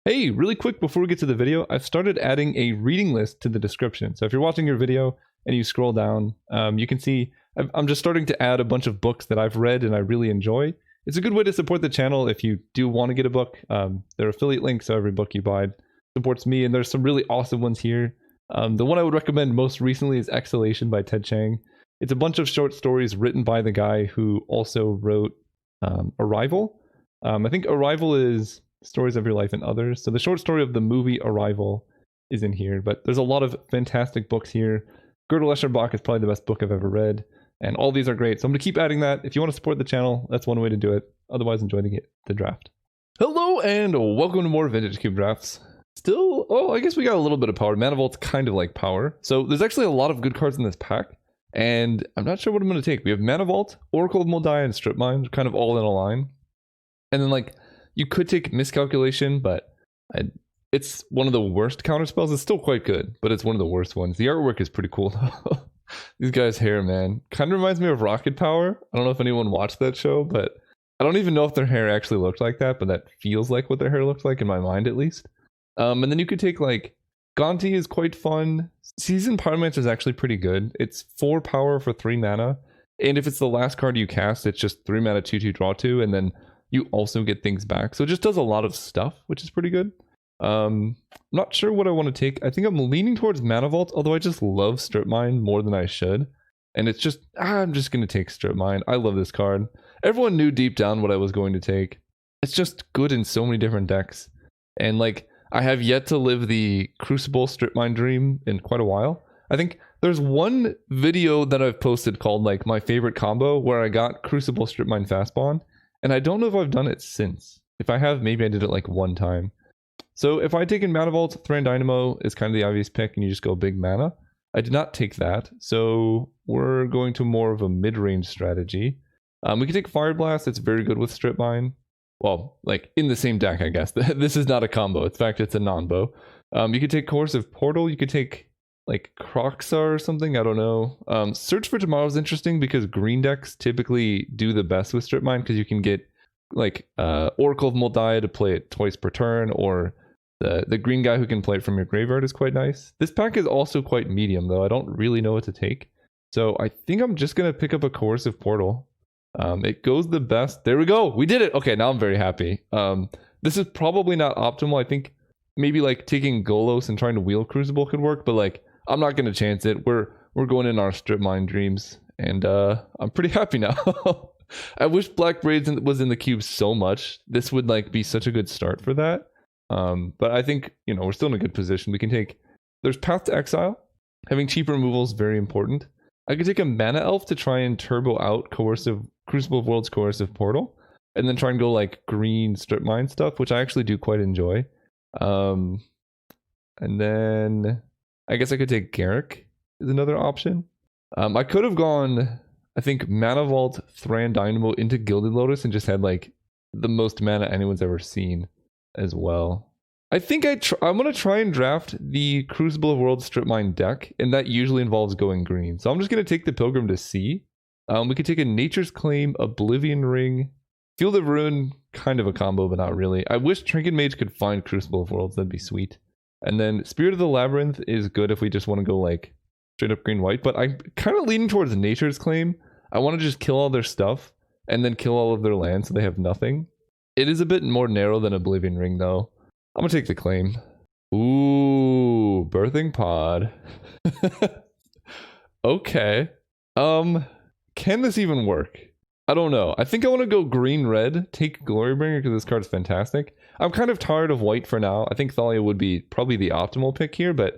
Hey, really quick before we get to the video, I've started adding a reading list to the description. So if you're watching your video and you scroll down, you can see I'm just starting to add a bunch of books that I've read and I really enjoy. It's a good way to support the channel if you do want to get a book. There are affiliate links, so every book you buy supports me, and there's some really awesome ones here. The one I would recommend most recently is Exhalation by Ted Chiang. It's a bunch of short stories written by the guy who also wrote Arrival. I think Arrival is Stories of Your Life and Others. So the short story of the movie Arrival is in here, but there's a lot of fantastic books here. Gödel Escher Bach is probably the best book I've ever read, and all these are great. So I'm going to keep adding that. If you want to support the channel, that's one way to do it. Otherwise, enjoy the draft. Hello, and welcome to more Vintage Cube Drafts. Still, I guess we got a little bit of power. Mana Vault's kind of like power. So there's actually a lot of good cards in this pack, and I'm not sure what I'm going to take. We have Mana Vault, Oracle of Moldiah, and Strip Mine, kind of all in a line. And then, like, you could take Miscalculation, but it's one of the worst counter spells. It's still quite good, but it's one of the worst ones. The artwork is pretty cool, though. These guys' hair, man. Kind of reminds me of Rocket Power. I don't know if anyone watched that show, but I don't even know if their hair actually looked like that, but that feels like what their hair looks like in my mind, at least. And then you could take, like, Gonti is quite fun. Seasoned Pyromancer is actually pretty good. It's 4 power for 3 mana. And if it's the last card you cast, it's just 3 mana, 2/2, draw 2, and then you also get things back. So it just does a lot of stuff, which is pretty good. I'm not sure what I want to take. I think I'm leaning towards Mana Vault, although I just love Strip Mine more than I should. And it's just, I'm just going to take Strip Mine. I love this card. Everyone knew deep down what I was going to take. It's just good in so many different decks. And like, I have yet to live the Crucible Strip Mine dream in quite a while. I think there's one video that I've posted called like my favorite combo where I got Crucible Strip Mine Fastbond. And I don't know if I've done it since. If I have, maybe I did it like one time. So if I'd taken Mana Vault, Thran Dynamo is kind of the obvious pick, and you just go big mana. I did not take that, so we're going to more of a mid-range strategy. We can take Fire Blast. It's very good with Strip Mine. Well, like in the same deck, I guess. This is not a combo. In fact, it's a non-bow. You could take Coercive Portal. You could take like Croxar or something. I don't know. Search for Tomorrow is interesting because green decks typically do the best with Strip Mine because you can get like Oracle of Moldiah to play it twice per turn, or the green guy who can play it from your graveyard is quite nice. This pack is also quite medium, though. I don't really know what to take. So I think I'm just going to pick up a Coercive Portal. It goes the best. There we go. We did it. Okay, now I'm very happy. This is probably not optimal. I think maybe like taking Golos and trying to wheel Crucible could work, but like I'm not going to chance it. We're going in our Strip Mine dreams, and I'm pretty happy now. I wish Black Braids was in the cube so much. This would like be such a good start for that. But I think, you know, we're still in a good position. We can take, there's Path to Exile. Having cheap removal is very important. I could take a Mana Elf to try and turbo out Crucible of Worlds Coercive Portal, and then try and go like green Strip Mine stuff, which I actually do quite enjoy. And then I guess I could take Garrick is another option. I could have gone, I think, Mana Vault, Thran Dynamo into Gilded Lotus and just had like the most mana anyone's ever seen as well. I think I'm going to try and draft the Crucible of Worlds Strip Mine deck, and that usually involves going green. So I'm just going to take the Pilgrim to Sea. We could take a Nature's Claim, Oblivion Ring, Field of Ruin, kind of a combo, but not really. I wish Trinket Mage could find Crucible of Worlds, that'd be sweet. And then Spirit of the Labyrinth is good if we just want to go like straight up green-white, but I'm kind of leaning towards Nature's Claim. I want to just kill all their stuff and then kill all of their lands so they have nothing. It is a bit more narrow than Oblivion Ring, though. I'm going to take the claim. Ooh, Birthing Pod. Okay. Can this even work? I don't know. I think I want to go green-red, take Glorybringer because this card's fantastic. I'm kind of tired of white for now. I think Thalia would be probably the optimal pick here, but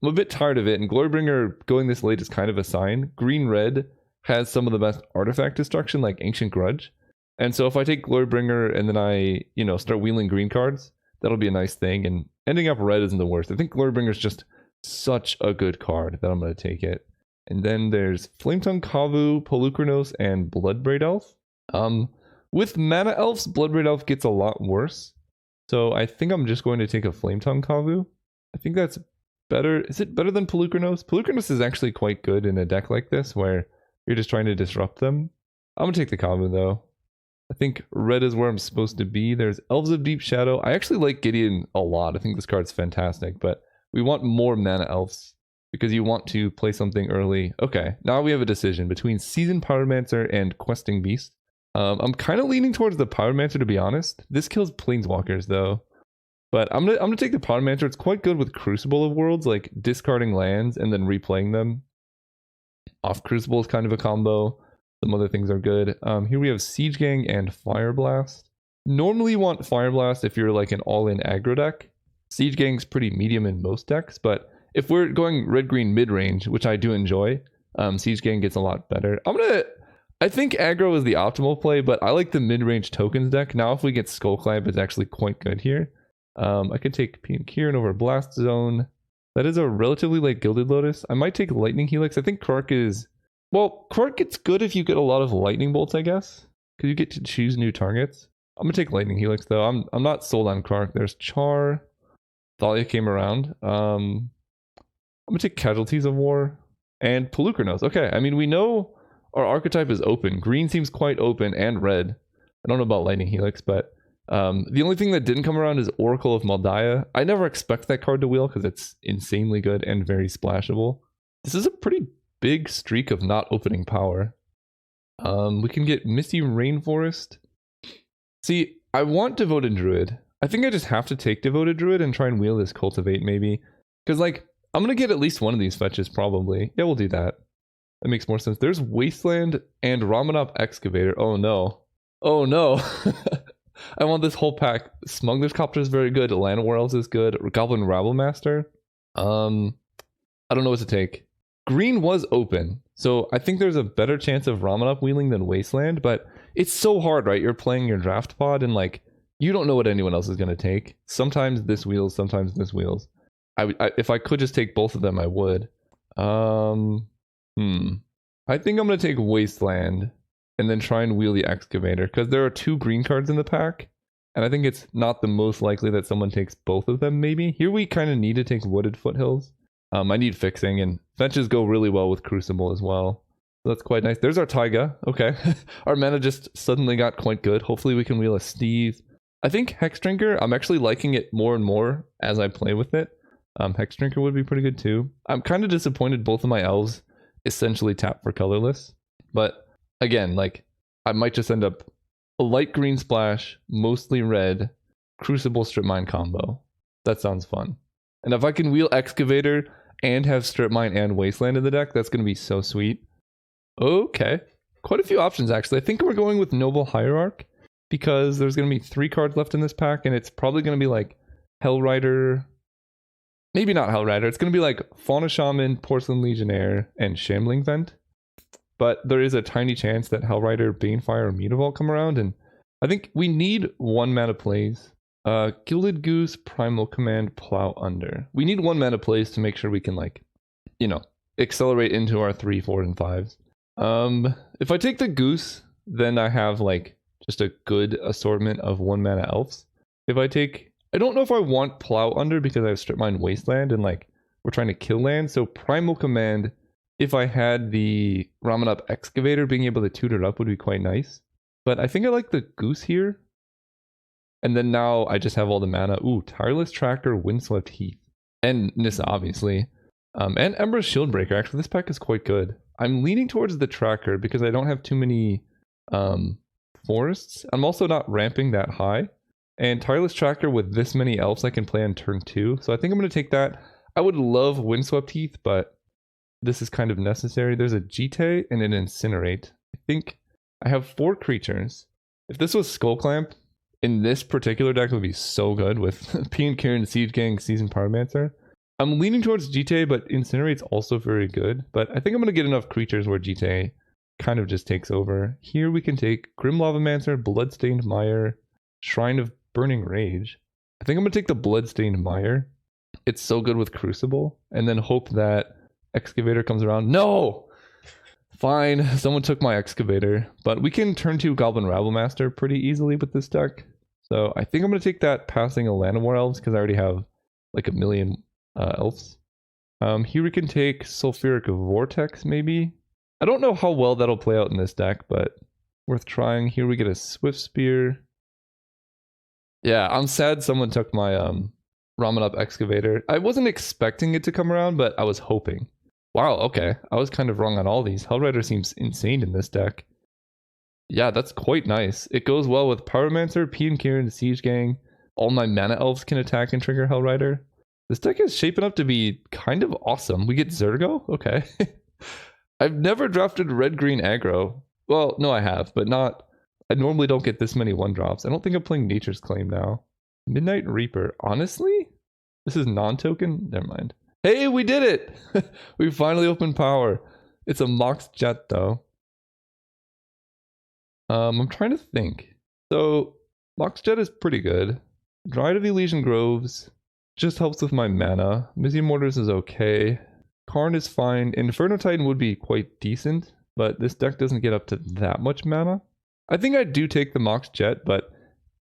I'm a bit tired of it, and Glorybringer going this late is kind of a sign. Green-red has some of the best artifact destruction, like Ancient Grudge. And so if I take Glorybringer and then I, you know, start wheeling green cards, that'll be a nice thing. And ending up red isn't the worst. I think Glorybringer is just such a good card that I'm going to take it. And then there's Flametongue Kavu, Polukranos, and Bloodbraid Elf. With Mana Elves, Bloodbraid Elf gets a lot worse. So I think I'm just going to take a Flametongue Kavu. I think that's better. Is it better than Polukranos? Polukranos is actually quite good in a deck like this where you're just trying to disrupt them. I'm going to take the Kavu though. I think red is where I'm supposed to be. There's Elves of Deep Shadow. I actually like Gideon a lot. I think this card's fantastic, but we want more mana elves because you want to play something early. Okay, now we have a decision between Seasoned Pyromancer and Questing Beast. I'm kind of leaning towards the Pyromancer, to be honest. This kills Planeswalkers, though. But I'm gonna take the Pyromancer. It's quite good with Crucible of Worlds, like discarding lands and then replaying them. Off Crucible is kind of a combo. Some other things are good. Here we have Siege Gang and Fire Blast. Normally you want Fire Blast if you're like an all-in aggro deck. Siege Gang's pretty medium in most decks, but if we're going red-green mid-range, which I do enjoy, Siege Gang gets a lot better. I think aggro is the optimal play, but I like the mid-range tokens deck. Now if we get Skullclamp, it's actually quite good here. I could take P and Kieran over Blast Zone. That is a relatively late Gilded Lotus. I might take Lightning Helix. I think Kark is... Well, Kark gets good if you get a lot of Lightning Bolts, I guess. Because you get to choose new targets. I'm going to take Lightning Helix, though. I'm not sold on Kark. There's Char. Thalia came around. I'm going to take Casualties of War. And Pelucranos. Okay, I mean, we know our archetype is open. Green seems quite open, and red. I don't know about Lightning Helix, but... the only thing that didn't come around is Oracle of Maldaya. I never expect that card to wheel because it's insanely good and very splashable. This is a pretty big streak of not opening power. We can get Misty Rainforest. See, I want Devoted Druid. I think I just have to take Devoted Druid and try and wheel this Cultivate maybe. Because like, I'm going to get at least one of these fetches probably. Yeah, we'll do that. That makes more sense. There's Wasteland and Ramanop Excavator. Oh no. Oh no. I want this whole pack. Smuggler's Copter is very good. Llanowar Elves is good. Goblin Rabblemaster. I don't know what to take. Green was open, so I think there's a better chance of Ramanop wheeling than Wasteland, but it's so hard, right? You're playing your draft pod and like, you don't know what anyone else is going to take. Sometimes this wheels, sometimes this wheels. If I could just take both of them, I would. I think I'm going to take Wasteland and then try and wheel the Excavator, because there are 2 green cards in the pack, and I think it's not the most likely that someone takes both of them, maybe. Here we kind of need to take Wooded Foothills. I need fixing, and fetches go really well with Crucible as well. So that's quite nice. There's our Taiga. Okay. Our mana just suddenly got quite good. Hopefully we can wheel a Steve. I think Hex Drinker, I'm actually liking it more and more as I play with it. Hex Drinker would be pretty good too. I'm kind of disappointed both of my elves essentially tap for colorless, but again, like, I might just end up a light green splash, mostly red, Crucible Strip Mine combo. That sounds fun. And if I can wheel Excavator and have Strip Mine and Wasteland in the deck, that's going to be so sweet. Okay. Quite a few options, actually. I think we're going with Noble Hierarch, because there's going to be 3 cards left in this pack, and it's probably going to be like Hellrider. Maybe not Hellrider. It's going to be like Fauna Shaman, Porcelain Legionnaire, and Shambling Vent. But there is a tiny chance that Hellrider, Banefire, or Mutavault come around, and I think we need 1 mana plays. Gilded Goose, Primal Command, Plow Under. We need 1 mana plays to make sure we can, like, you know, accelerate into our 3, 4, and 5s. If I take the Goose, then I have, like, just a good assortment of 1 mana elves. If I take... I don't know if I want Plow Under because I have Strip Mine Wasteland, and, like, we're trying to kill land, so Primal Command... If I had the Ramanop Excavator, being able to tutor it up would be quite nice. But I think I like the Goose here. And then now I just have all the mana. Ooh, Tireless Tracker, Windswept Heath. And Nissa, obviously. And Ember's Shieldbreaker. Actually, this pack is quite good. I'm leaning towards the Tracker because I don't have too many forests. I'm also not ramping that high. And Tireless Tracker with this many elves I can play on turn 2. So I think I'm going to take that. I would love Windswept Heath, but... this is kind of necessary. There's a Jite and an Incinerate. I think I have 4 creatures. If this was Skullclamp, in this particular deck, it would be so good with P and Kieran, Siege Gang, Seasoned Pyromancer. I'm leaning towards Jite, but Incinerate's also very good. But I think I'm going to get enough creatures where Jite kind of just takes over. Here we can take Grim Lavamancer, Bloodstained Mire, Shrine of Burning Rage. I think I'm going to take the Bloodstained Mire. It's so good with Crucible. And then hope that Excavator comes around. No! Fine, someone took my Excavator. But we can turn 2 Goblin Rabblemaster pretty easily with this deck. So I think I'm going to take that passing a Llanowar Elves because I already have like a million elves. Here we can take Sulfuric Vortex maybe. I don't know how well that'll play out in this deck, but Worth trying. Here we get a Swift Spear. Yeah, I'm sad someone took my Ramen Up Excavator. I wasn't expecting it to come around, but I was hoping. Wow, okay. I was kind of wrong on all these. Hellrider seems insane in this deck. Yeah, that's quite nice. It goes well with Pyromancer, P and Kieran, Siege Gang. All my mana elves can attack and trigger Hellrider. This deck is shaping up to be kind of awesome. We get Zergo? Okay. I've never drafted red-green aggro. Well, no, I have, but not... I normally don't get this many 1-drops. I don't think I'm playing Nature's Claim now. Midnight Reaper. Honestly? This is non-token? Never mind. Hey, we did it! We finally opened power. It's a Mox Jet, though. I'm trying to think. So, Mox Jet is pretty good. Dryad of Elysian Groves just helps with my mana. Mizzy Mortars is okay. Karn is fine. Inferno Titan would be quite decent, but this deck doesn't get up to that much mana. I think I do take the Mox Jet, but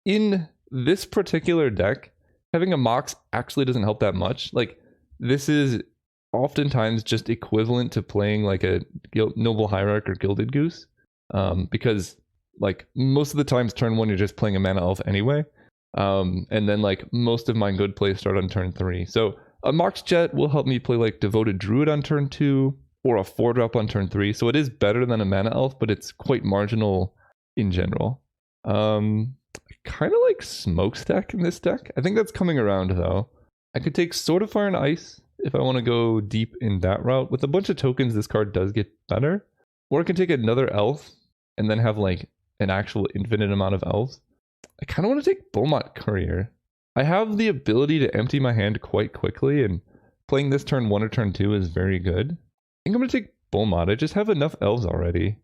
in this particular deck, having a Mox actually doesn't help that much. Like, this is oftentimes just equivalent to playing like a Noble Hierarch or Gilded Goose, because like most of the times turn 1 you're just playing a mana elf anyway, and then like most of my good plays start on turn 3. So a Mox Jet will help me play like Devoted Druid on turn 2 or a 4-drop on turn 3. So it is better than a mana elf, but it's quite marginal in general. I kind of like Smokestack in this deck. I think that's coming around though. I could take Sword of Fire and Ice if I want to go deep in that route. With a bunch of tokens, this card does get better. Or I can take another elf and then have like an actual infinite amount of elves. I kind of want to take Beaumont Courier. I have the ability to empty my hand quite quickly, and playing this turn 1 or turn 2 is very good. I think I'm going to take Beaumont. I just have enough elves already.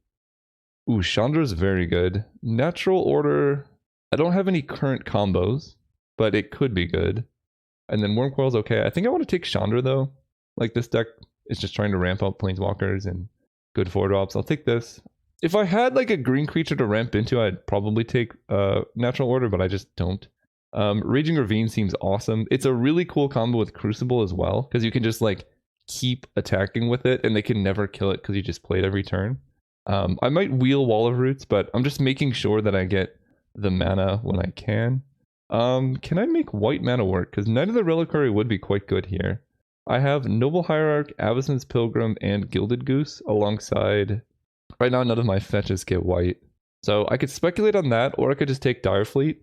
Ooh, Chandra's very good. Natural Order. I don't have any current combos, but it could be good. And then Wormcoil's okay. I think I want to take Chandra though. Like, this deck is just trying to ramp up Planeswalkers and good 4-drops. I'll take this. If I had like a green creature to ramp into, I'd probably take Natural Order, but I just don't. Raging Ravine seems awesome. It's a really cool combo with Crucible as well, because you can just like keep attacking with it and they can never kill it because you just play it every turn. I might wheel Wall of Roots, but I'm just making sure that I get the mana when I can. Can I make white mana work? Because Knight of the Reliquary would be quite good here. I have Noble Hierarch, Avacyn's Pilgrim, and Gilded Goose alongside... Right now, none of my fetches get white. So I could speculate on that, or I could just take Direfleet.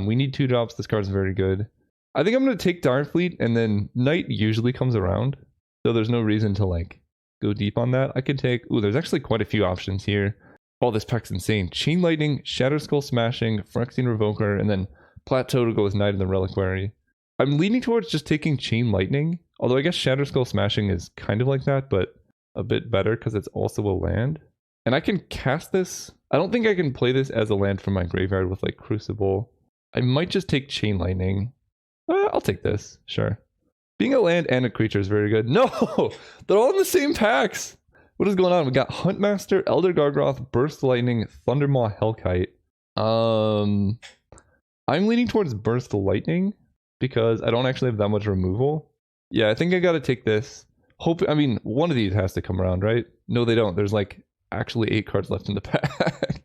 We need 2-drops. This card's very good. I think I'm going to take Direfleet, and then Knight usually comes around. So there's no reason to like go deep on that. I can take... Ooh, there's actually quite a few options here. Oh, this pack's insane. Chain Lightning, Shatterskull Smashing, Phyrexian Revoker, and then Plateau to go with Knight of the Reliquary. I'm leaning towards just taking Chain Lightning, although I guess Shatterskull Smashing is kind of like that, but a bit better because it's also a land. And I can cast this. I don't think I can play this as a land from my graveyard with like Crucible. I might just take Chain Lightning. I'll take this, sure. Being a land and a creature is very good. No! They're all in the same packs! What is going on? We got Huntmaster, Elder Gargoth, Burst Lightning, Thundermaw, Hellkite. I'm leaning towards Burst Lightning because I don't actually have that much removal. Yeah, I think I gotta take this. I mean, one of these has to come around, right? No, they don't. There's like actually 8 cards left in the pack.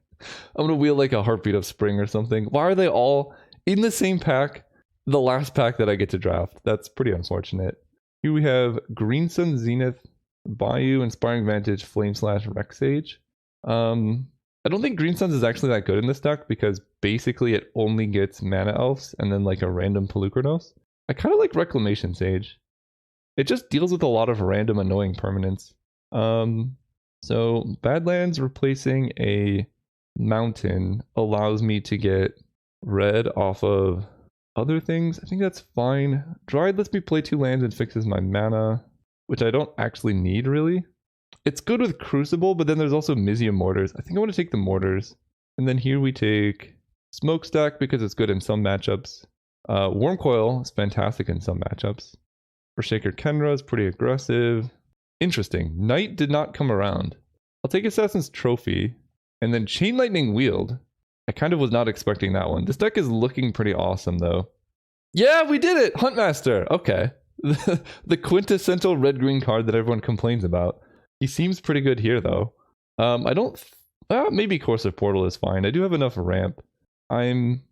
I'm gonna wheel like a Heartbeat of Spring or something. Why are they all in the same pack? The last pack that I get to draft. That's pretty unfortunate. Here we have Green Sun, Zenith, Bayou, Inspiring Vantage, Flame Slash, Rexage. I don't think Green Suns is actually that good in this deck because basically it only gets Mana Elves and then like a random Pelucranos. I kind of like Reclamation Sage. It just deals with a lot of random annoying permanents. So Badlands replacing a mountain allows me to get red off of other things. I think that's fine. Dryad lets me play 2 lands and fixes my mana, which I don't actually need really. It's good with Crucible, but then there's also Mizzy Mortars. I think I want to take the Mortars. And then here we take Smokestack because it's good in some matchups. Wormcoil is fantastic in some matchups. Forshaker Kenra is pretty aggressive. Interesting. Knight did not come around. I'll take Assassin's Trophy. And then Chain Lightning Wield. I kind of was not expecting that one. This deck is looking pretty awesome though. Yeah, we did it! Huntmaster! Okay. The quintessential red-green card that everyone complains about. He seems pretty good here though. I don't Maybe Course of Portal is fine. I do have enough ramp. Let's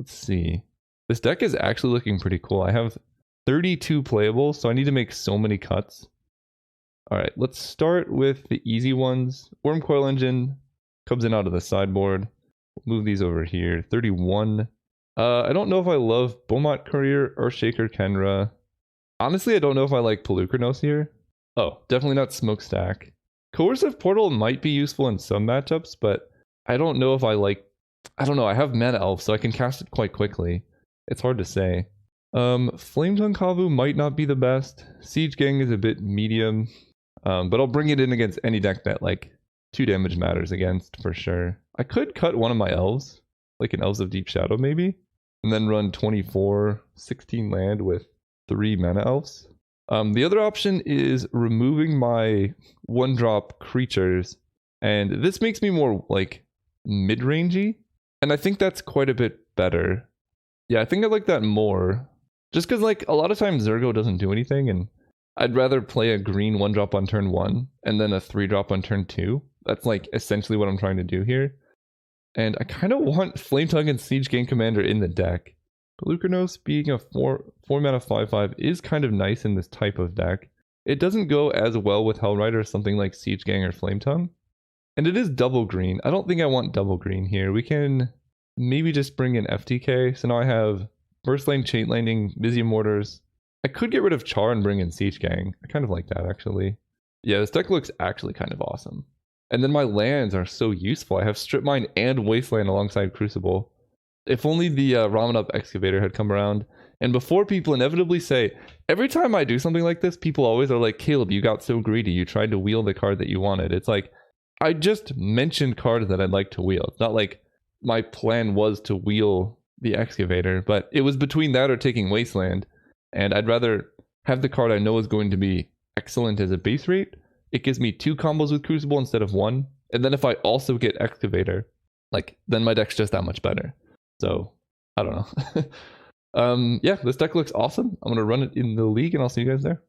see. This deck is actually looking pretty cool. I have 32 playables, so I need to make so many cuts. All right, let's start with the easy ones. Worm Coil Engine comes in out of the sideboard. Move these over here. 31. I don't know if I love Beaumont Courier, Earthshaker Kenra. Honestly, I don't know if I like Pelucranos here. Oh, definitely not Smokestack. Coercive Portal might be useful in some matchups, but I don't know if I like... I don't know, I have Mana Elf, so I can cast it quite quickly. It's hard to say. Flametongue Kavu might not be the best. Siege Gang is a bit medium. But I'll bring it in against any deck that, like, 2 damage matters against, for sure. I could cut one of my elves, like an Elves of Deep Shadow, maybe, and then run 24, 16 land with 3 mana elves. The other option is removing my 1-drop creatures, and this makes me more, like, mid-rangey, and I think that's quite a bit better. Yeah, I think I like that more. Just because, like, a lot of times Zergo doesn't do anything, and I'd rather play a green 1-drop on turn 1, and then a 3-drop on turn 2. That's, like, essentially what I'm trying to do here. And I kind of want Flametongue and Siege Gang Commander in the deck. Pelucranos being a 4-mana 5/5 is kind of nice in this type of deck. It doesn't go as well with Hellrider as something like Siege Gang or Flametongue. And it is double green. I don't think I want double green here. We can maybe just bring in FTK. So now I have Burst Lane, Chain Lightning, Visium Mortars. I could get rid of Char and bring in Siege Gang. I kind of like that, actually. Yeah, this deck looks actually kind of awesome. And then my lands are so useful. I have Strip Mine and Wasteland alongside Crucible. If only the Ramen-Up Excavator had come around. And before people inevitably say, every time I do something like this, people always are like, Caleb, you got so greedy. You tried to wheel the card that you wanted. It's like, I just mentioned cards that I'd like to wheel. It's not like my plan was to wheel the Excavator, but it was between that or taking Wasteland. And I'd rather have the card I know is going to be excellent as a base rate. It gives me 2 combos with Crucible instead of 1. And then if I also get Excavator, like, then my deck's just that much better. So, I don't know. Yeah, this deck looks awesome. I'm going to run it in the league, and I'll see you guys there.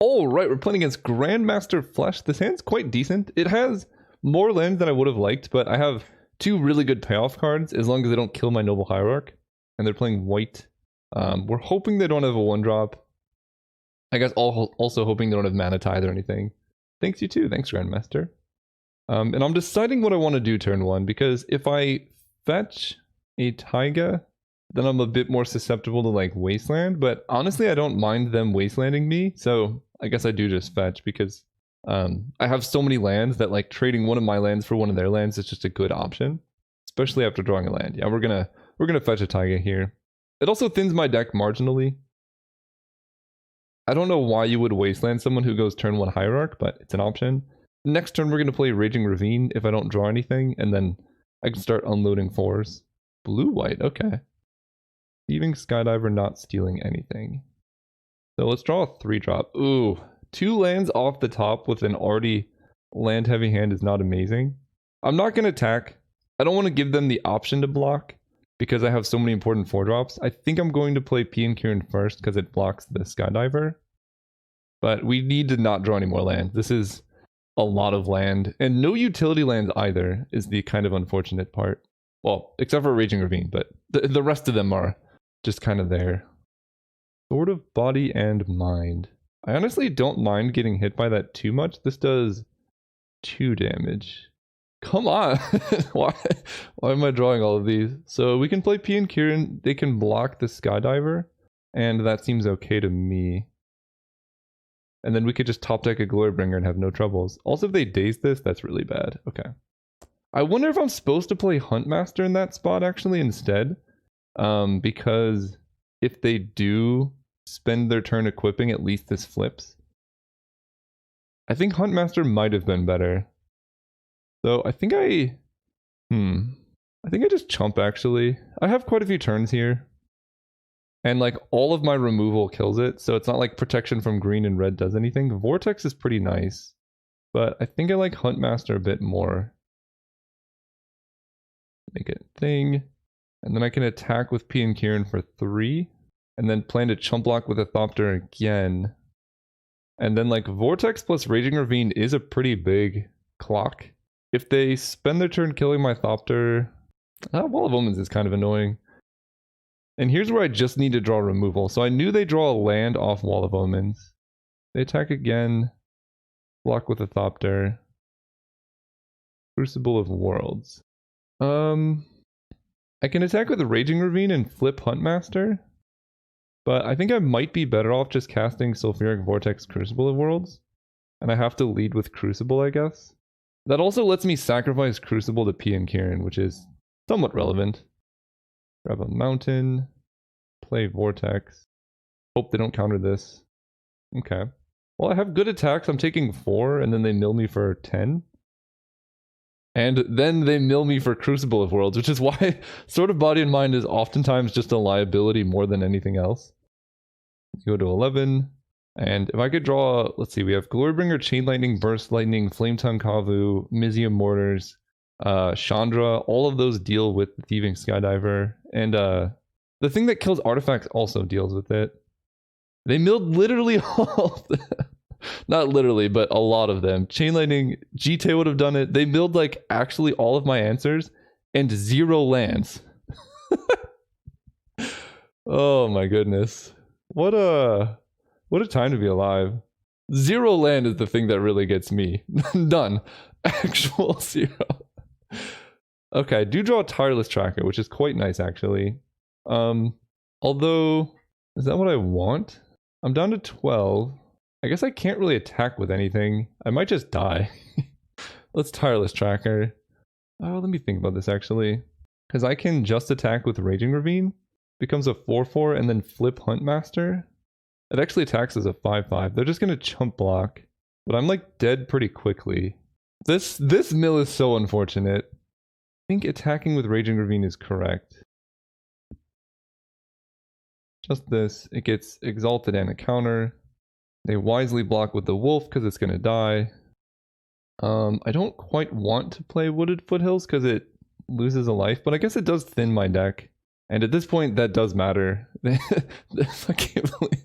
Alright, we're playing against Grandmaster Flesh. This hand's quite decent. It has more lands than I would have liked, but I have 2 really good payoff cards, as long as they don't kill my Noble Hierarch. And they're playing white. We're hoping they don't have a 1-drop. I guess also hoping they don't have Mana Tithe or anything. Thanks, you too. Thanks, Grandmaster. And I'm deciding what I want to do turn 1, because if I fetch a Taiga, then I'm a bit more susceptible to, like, Wasteland. But honestly, I don't mind them Wastelanding me, so I guess I do just fetch, because I have so many lands that, like, trading one of my lands for one of their lands is just a good option, especially after drawing a land. Yeah, we're gonna fetch a Taiga here. It also thins my deck marginally. I don't know why you would Wasteland someone who goes turn 1 Hierarch, but it's an option. Next turn we're going to play Raging Ravine if I don't draw anything, and then I can start unloading 4s. Blue-white, okay. Thieving Skydiver, not stealing anything. So let's draw a 3-drop. Ooh, 2 lands off the top with an already land-heavy hand is not amazing. I'm not going to attack. I don't want to give them the option to block, because I have so many important 4-drops. I think I'm going to play Pian Kieran first because it blocks the Skydiver. But we need to not draw any more land. This is a lot of land. And no utility lands either is the kind of unfortunate part. Well, except for Raging Ravine, but the rest of them are just kind of there. Sword of Body and Mind. I honestly don't mind getting hit by that too much. This does 2 damage. Come on. Why am I drawing all of these? So we can play Pian Kieran. They can block the Skydiver, and that seems okay to me. And then we could just top deck a Glorybringer and have no troubles. Also, if they daze this, that's really bad. Okay. I wonder if I'm supposed to play Huntmaster in that spot actually instead. Because if they do spend their turn equipping, at least this flips. I think Huntmaster might have been better. So I think I just chump actually. I have quite a few turns here. And like all of my removal kills it, so it's not like protection from green and red does anything. Vortex is pretty nice, but I think I like Huntmaster a bit more. Make it thing. And then I can attack with Pian Kieran for 3. And then plan to chump block with a Thopter again. And then like Vortex plus Raging Ravine is a pretty big clock. If they spend their turn killing my Thopter, Wall of Omens is kind of annoying. And here's where I just need to draw removal. So I knew they draw a land off Wall of Omens. They attack again. Block with a Thopter. Crucible of Worlds. I can attack with a Raging Ravine and flip Huntmaster. But I think I might be better off just casting Sulfuric Vortex Crucible of Worlds. And I have to lead with Crucible, I guess. That also lets me sacrifice Crucible to P and Kieran, which is somewhat relevant. Grab a mountain. Play Vortex. Hope they don't counter this. Okay. Well, I have good attacks. I'm taking 4, and then they mill me for 10. And then they mill me for Crucible of Worlds, which is why Sword of Body and Mind is oftentimes just a liability more than anything else. Go to 11. And if I could draw, let's see, we have Glorybringer, Chain Lightning, Burst Lightning, Flametongue Kavu, Mizium Mortars, Chandra. All of those deal with the Thieving Skydiver. And the thing that kills artifacts also deals with it. They milled literally all of them. Not literally, but a lot of them. Chain Lightning, GT would have done it. They milled like actually all of my answers and 0 lands. Oh my goodness. What a time to be alive. 0 land is the thing that really gets me. None. Actual 0. Okay, I do draw a Tireless Tracker, which is quite nice actually. Although, is that what I want? I'm down to 12. I guess I can't really attack with anything. I might just die. Let's Tireless Tracker. Oh, let me think about this actually. Because I can just attack with Raging Ravine. Becomes a 4/4 and then flip Huntmaster. It actually attacks as a 5/5. They're just going to chump block. But I'm like dead pretty quickly. This mill is so unfortunate. I think attacking with Raging Ravine is correct. Just this. It gets Exalted and a counter. They wisely block with the Wolf because it's going to die. I don't quite want to play Wooded Foothills because it loses a life, but I guess it does thin my deck. And at this point, that does matter. I can't believe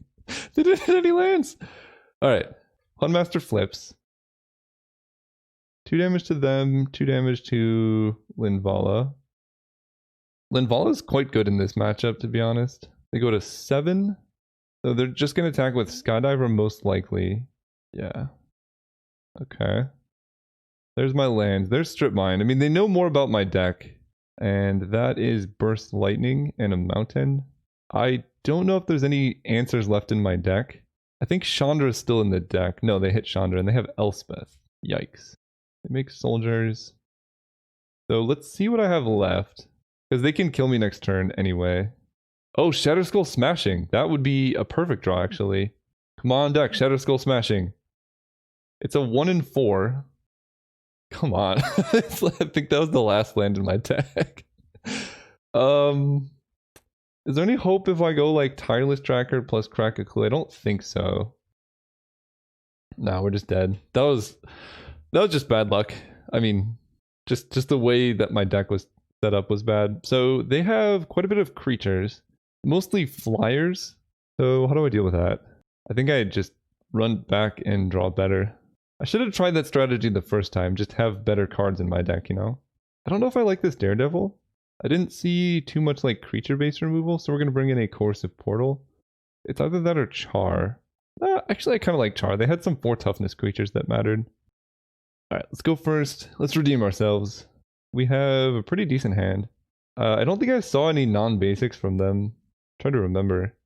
they didn't hit any lands. Alright. Huntmaster flips. 2 damage to them, 2 damage to Linvala. Linvala is quite good in this matchup, to be honest. They go to 7. So they're just going to attack with Skydiver most likely. Yeah. Okay. There's my lands. There's Strip Mine. I mean, they know more about my deck. And that is Burst Lightning and a Mountain. I don't know if there's any answers left in my deck. I think Chandra is still in the deck. No, they hit Chandra and they have Elspeth. Yikes. They make soldiers. So let's see what I have left. Because they can kill me next turn anyway. Oh, Shadow Skull Smashing. That would be a perfect draw, actually. Come on, deck. Shadow Skull Smashing. It's a 1 in 4. Come on. I think that was the last land in my deck. Is there any hope if I go like Tireless Tracker plus Crack a Clue? I don't think so. No, we're just dead. That was just bad luck. I mean, just the way that my deck was set up was bad. So they have quite a bit of creatures. Mostly flyers. So how do I deal with that? I think I just run back and draw better. I should have tried that strategy the first time. Just have better cards in my deck, you know? I don't know if I like this Daredevil. I didn't see too much like creature-based removal, so we're going to bring in a Coercive Portal. It's either that or Char. Actually, I kind of like Char. They had some 4 toughness creatures that mattered. Alright, let's go first. Let's redeem ourselves. We have a pretty decent hand. I don't think I saw any non-basics from them. Trying to remember.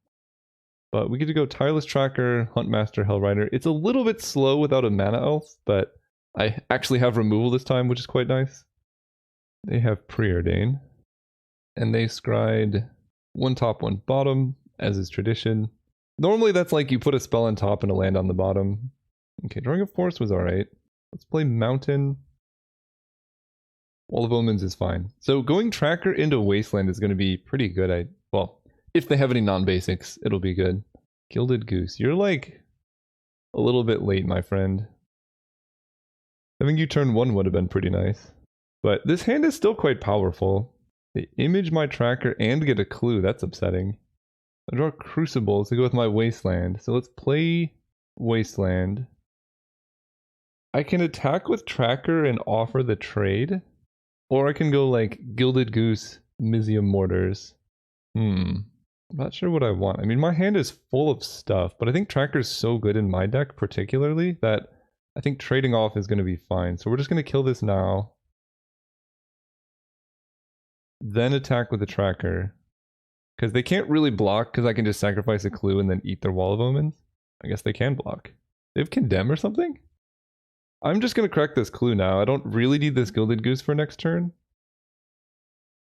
But we get to go Tireless Tracker, Huntmaster, Hellrider. It's a little bit slow without a Mana Elf, but I actually have removal this time, which is quite nice. They have Preordain. And they scryed 1 top, 1 bottom, as is tradition. Normally that's like you put a spell on top and a land on the bottom. Okay, Drawing a Force was alright. Let's play Mountain. Wall of Omens is fine. So going Tracker into Wasteland is going to be pretty good. Well, if they have any non-basics, it'll be good. Gilded Goose. You're like a little bit late, my friend. Having you turn 1 would have been pretty nice. But this hand is still quite powerful. They image my tracker and get a clue. That's upsetting. I draw Crucibles to go with my Wasteland. So let's play Wasteland. I can attack with Tracker and offer the trade. Or I can go like Gilded Goose, Mizium Mortars. I'm not sure what I want. I mean, my hand is full of stuff, but I think Tracker's so good in my deck particularly that I think trading off is going to be fine. So we're just going to kill this now. Then attack with the Tracker. Because they can't really block because I can just sacrifice a clue and then eat their Wall of Omens. I guess they can block. They have Condemn or something? I'm just going to correct this clue now. I don't really need this Gilded Goose for next turn.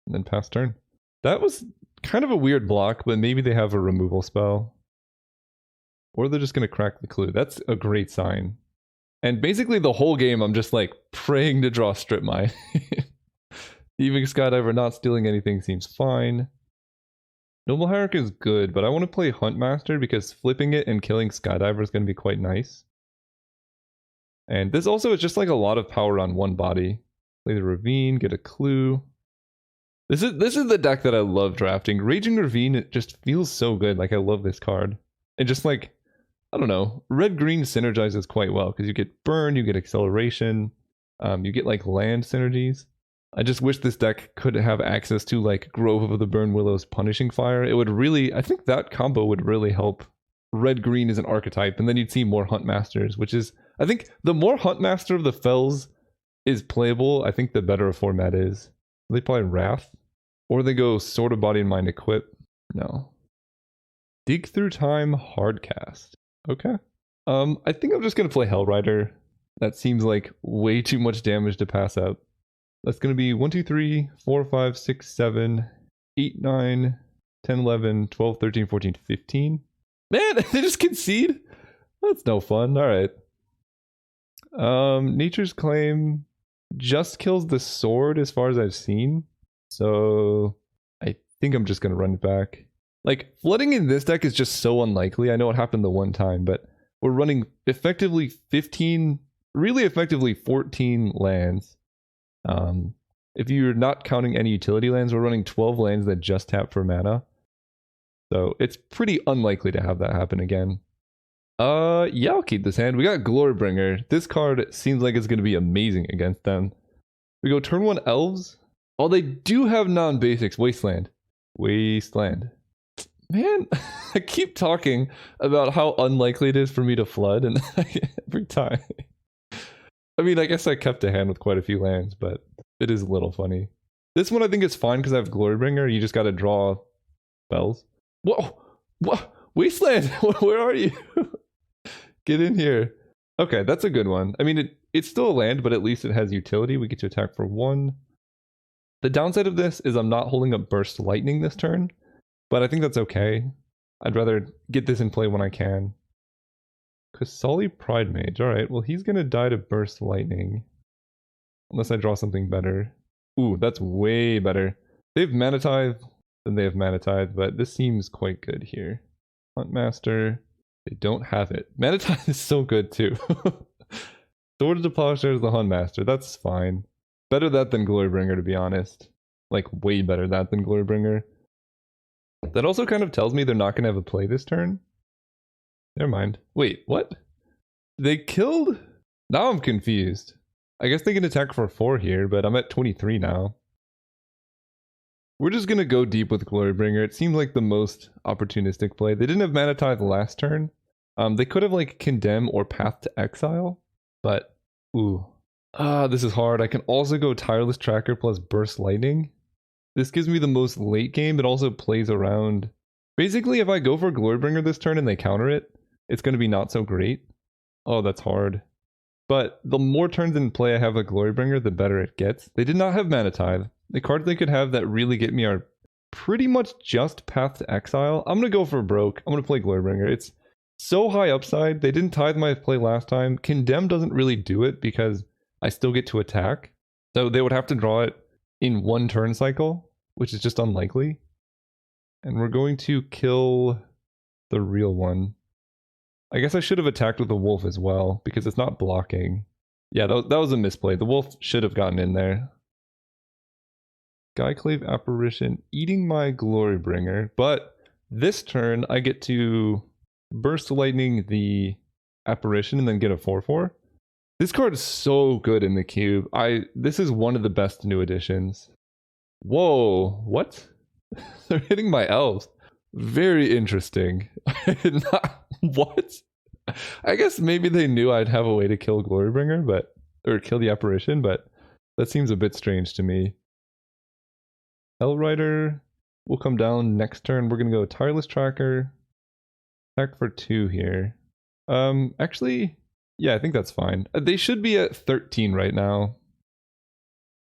And then pass turn. That was kind of a weird block, but maybe they have a removal spell. Or they're just going to crack the clue. That's a great sign. And basically the whole game I'm just like praying to draw Strip Mine. Thieving Skydiver, not stealing anything seems fine. Noble Hierarch is good, but I want to play Huntmaster because flipping it and killing Skydiver is going to be quite nice. And this also is just like a lot of power on one body. Play the Ravine, get a clue. This is the deck that I love drafting. Raging Ravine, it just feels so good. Like I love this card. And just like, I don't know, red-green synergizes quite well because you get burn, you get acceleration, you get like land synergies. I just wish this deck could have access to like Grove of the Burn Willow's Punishing Fire. It would really, I think that combo would really help red-green as an archetype, and then you'd see more Huntmasters, which is, I think the more Huntmaster of the Fells is playable, I think the better a format is. They play Wrath, or they go Sword of Body and Mind Equip. No. Dig Through Time Hardcast. Okay. I think I'm just gonna play Hellrider. That seems like way too much damage to pass up. That's going to be 1, 2, 3, 4, 5, 6, 7, 8, 9, 10, 11, 12, 13, 14, 15. Man, they just concede? That's no fun. Alright. Nature's Claim just kills the sword as far as I've seen. So I think I'm just going to run it back. Like, flooding in this deck is just so unlikely. I know it happened the one time, but we're running effectively 15, really effectively 14 lands. If you're not counting any utility lands, we're running 12 lands that just tap for mana. So it's pretty unlikely to have that happen again. Yeah, I'll keep this hand. We got Glorybringer. This card seems like it's going to be amazing against them. We go turn 1 Elves. Oh, they do have non-basics. Wasteland. Wasteland. Man, I keep talking about how unlikely it is for me to flood, and every time. I mean, I guess I kept a hand with quite a few lands, but it is a little funny. This one I think is fine because I have Glorybringer. You just got to draw spells. Whoa! What? Wasteland! Where are you? Get in here. Okay, that's a good one. I mean, it's still a land, but at least it has utility. We get to attack for 1. The downside of this is I'm not holding up Burst Lightning this turn, but I think that's okay. I'd rather get this in play when I can. Kasali Pride Mage. Alright, well he's gonna die to Burst Lightning. Unless I draw something better. Ooh, that's way better. They have Mana Tithe, then they have Mana Tithe, but this seems quite good here. Huntmaster. They don't have it. Mana Tithe is so good too. Sword of the Plowshare is the Huntmaster. That's fine. Better that than Glorybringer, to be honest. Like, way better that than Glorybringer. That also kind of tells me they're not gonna have a play this turn. Never mind. Wait, what? They killed? Now I'm confused. I guess they can attack for 4 here, but I'm at 23 now. We're just gonna go deep with Glorybringer. It seemed like the most opportunistic play. They didn't have Mana Tithe last turn. They could have like Condemn or Path to Exile, but ooh. This is hard. I can also go Tireless Tracker plus Burst Lightning. This gives me the most late game. It also plays around. Basically, if I go for Glorybringer this turn and they counter it, it's going to be not so great. Oh, that's hard. But the more turns in play I have a Glorybringer, the better it gets. They did not have Mana Tithe. The cards they could have that really get me are pretty much just Path to Exile. I'm going to go for broke. I'm going to play Glorybringer. It's so high upside. They didn't tithe my play last time. Condemn doesn't really do it because I still get to attack. So they would have to draw it in 1 turn cycle, which is just unlikely. And we're going to kill the real one. I guess I should have attacked with the wolf as well, because it's not blocking. Yeah, that was a misplay. The wolf should have gotten in there. Skyclave Apparition eating my Glorybringer, but this turn I get to Burst Lightning the Apparition and then get a 4/4. This card is so good in the cube. This is one of the best new additions. Whoa, what? They're hitting my elves. Very interesting. What? I guess maybe they knew I'd have a way to kill Glorybringer, or kill the apparition, but that seems a bit strange to me. Hellrider will come down next turn. We're gonna go Tireless Tracker. Attack for 2 here. Actually, yeah, I think that's fine. They should be at 13 right now.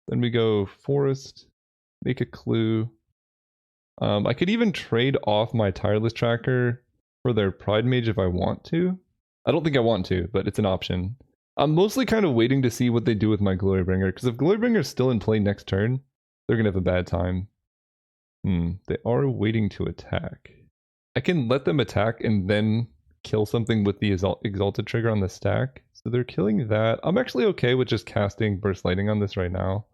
Then we go Forest, make a clue. I could even trade off my Tireless Tracker for their Pride Mage if I want to. I don't think I want to, but it's an option. I'm mostly kind of waiting to see what they do with my Glorybringer, because if Glorybringer is still in play next turn, they're going to have a bad time. They are waiting to attack. I can let them attack and then kill something with the Exalted trigger on the stack. So they're killing that. I'm actually okay with just casting Burst Lightning on this right now.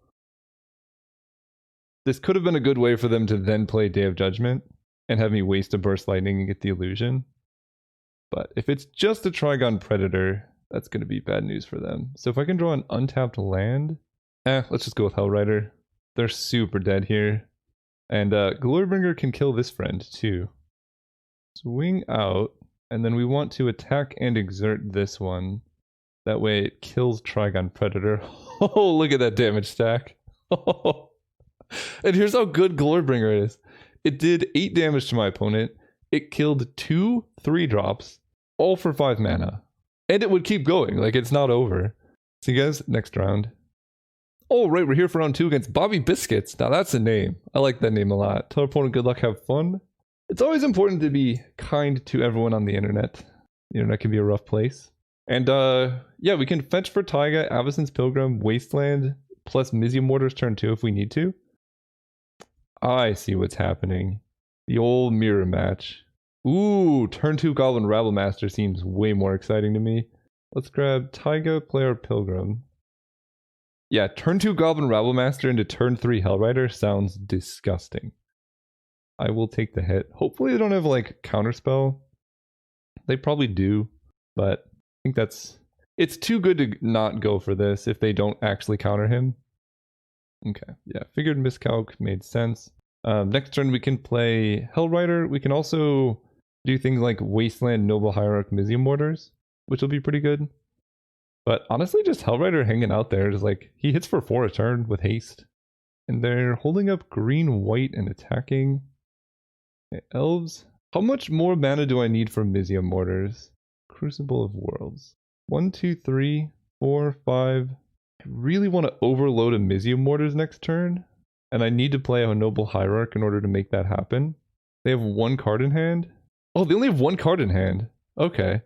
This could have been a good way for them to then play Day of Judgment and have me waste a Burst Lightning and get the illusion. But if it's just a Trigon Predator, that's going to be bad news for them. So if I can draw an untapped land, let's just go with Hellrider. They're super dead here. And Glorybringer can kill this friend too. Swing out, and then we want to attack and exert this one. That way it kills Trigon Predator. Oh, look at that damage stack. And here's how good Glorybringer is. It did 8 damage to my opponent. It killed 2 3-drops, all for 5 mana. And it would keep going, like it's not over. See you guys next round. Oh, right, we're here for round 2 against Bobby Biscuits. Now that's a name. I like that name a lot. Tell our opponent good luck, have fun. It's always important to be kind to everyone on the internet. The internet can be a rough place. And yeah, we can fetch for Taiga, Avacyn's Pilgrim, Wasteland, plus Mizzium Mortars turn 2 if we need to. I see what's happening. The old mirror match. Ooh, turn 2 Goblin Rabblemaster seems way more exciting to me. Let's grab Taiga, play our Pilgrim. Yeah, turn 2 Goblin Rabblemaster into turn 3 Hellrider sounds disgusting. I will take the hit. Hopefully they don't have like counterspell. They probably do, but I think it's too good to not go for this if they don't actually counter him. Okay, yeah, figured miscalc made sense. Next turn we can play Hellrider. We can also do things like Wasteland, Noble Hierarch, Mizzium Mortars, which will be pretty good. But honestly, just Hellrider hanging out there is like, he hits for 4 a turn with haste. And they're holding up green, white, and attacking. Okay, elves. How much more mana do I need for Mizzium Mortars? Crucible of Worlds. 1, 2, 3, 4, 5. I really want to overload a Mizzium Mortars next turn. And I need to play a Noble Hierarch in order to make that happen. They have 1 card in hand. Oh, they only have 1 card in hand. Okay.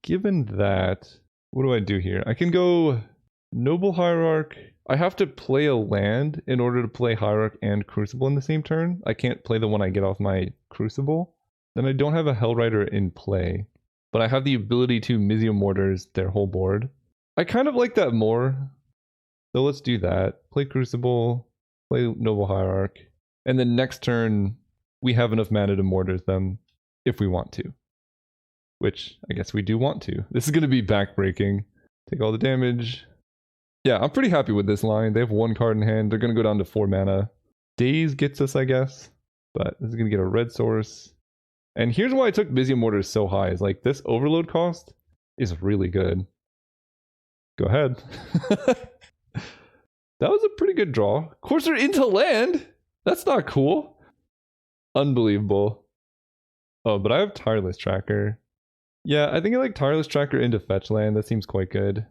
Given that, what do I do here? I can go Noble Hierarch. I have to play a land in order to play Hierarch and Crucible in the same turn. I can't play the one I get off my Crucible. Then I don't have a Hellrider in play. But I have the ability to Mizzium Mortars their whole board. I kind of like that more. So let's do that. Play Crucible, play Noble Hierarch. And then next turn, we have enough mana to Mortars them if we want to. Which I guess we do want to. This is going to be backbreaking. Take all the damage. Yeah, I'm pretty happy with this line. They have 1 card in hand. They're going to go down to 4 mana. Daze gets us, I guess. But this is going to get a red source. And here's why I took Mizzium Mortars so high. Is like this overload cost is really good. Go ahead. That was a pretty good draw. Of course they're into land. That's not cool. Unbelievable. Oh, but I have Tireless Tracker. Yeah, I think I like Tireless Tracker into fetch land. That seems quite good.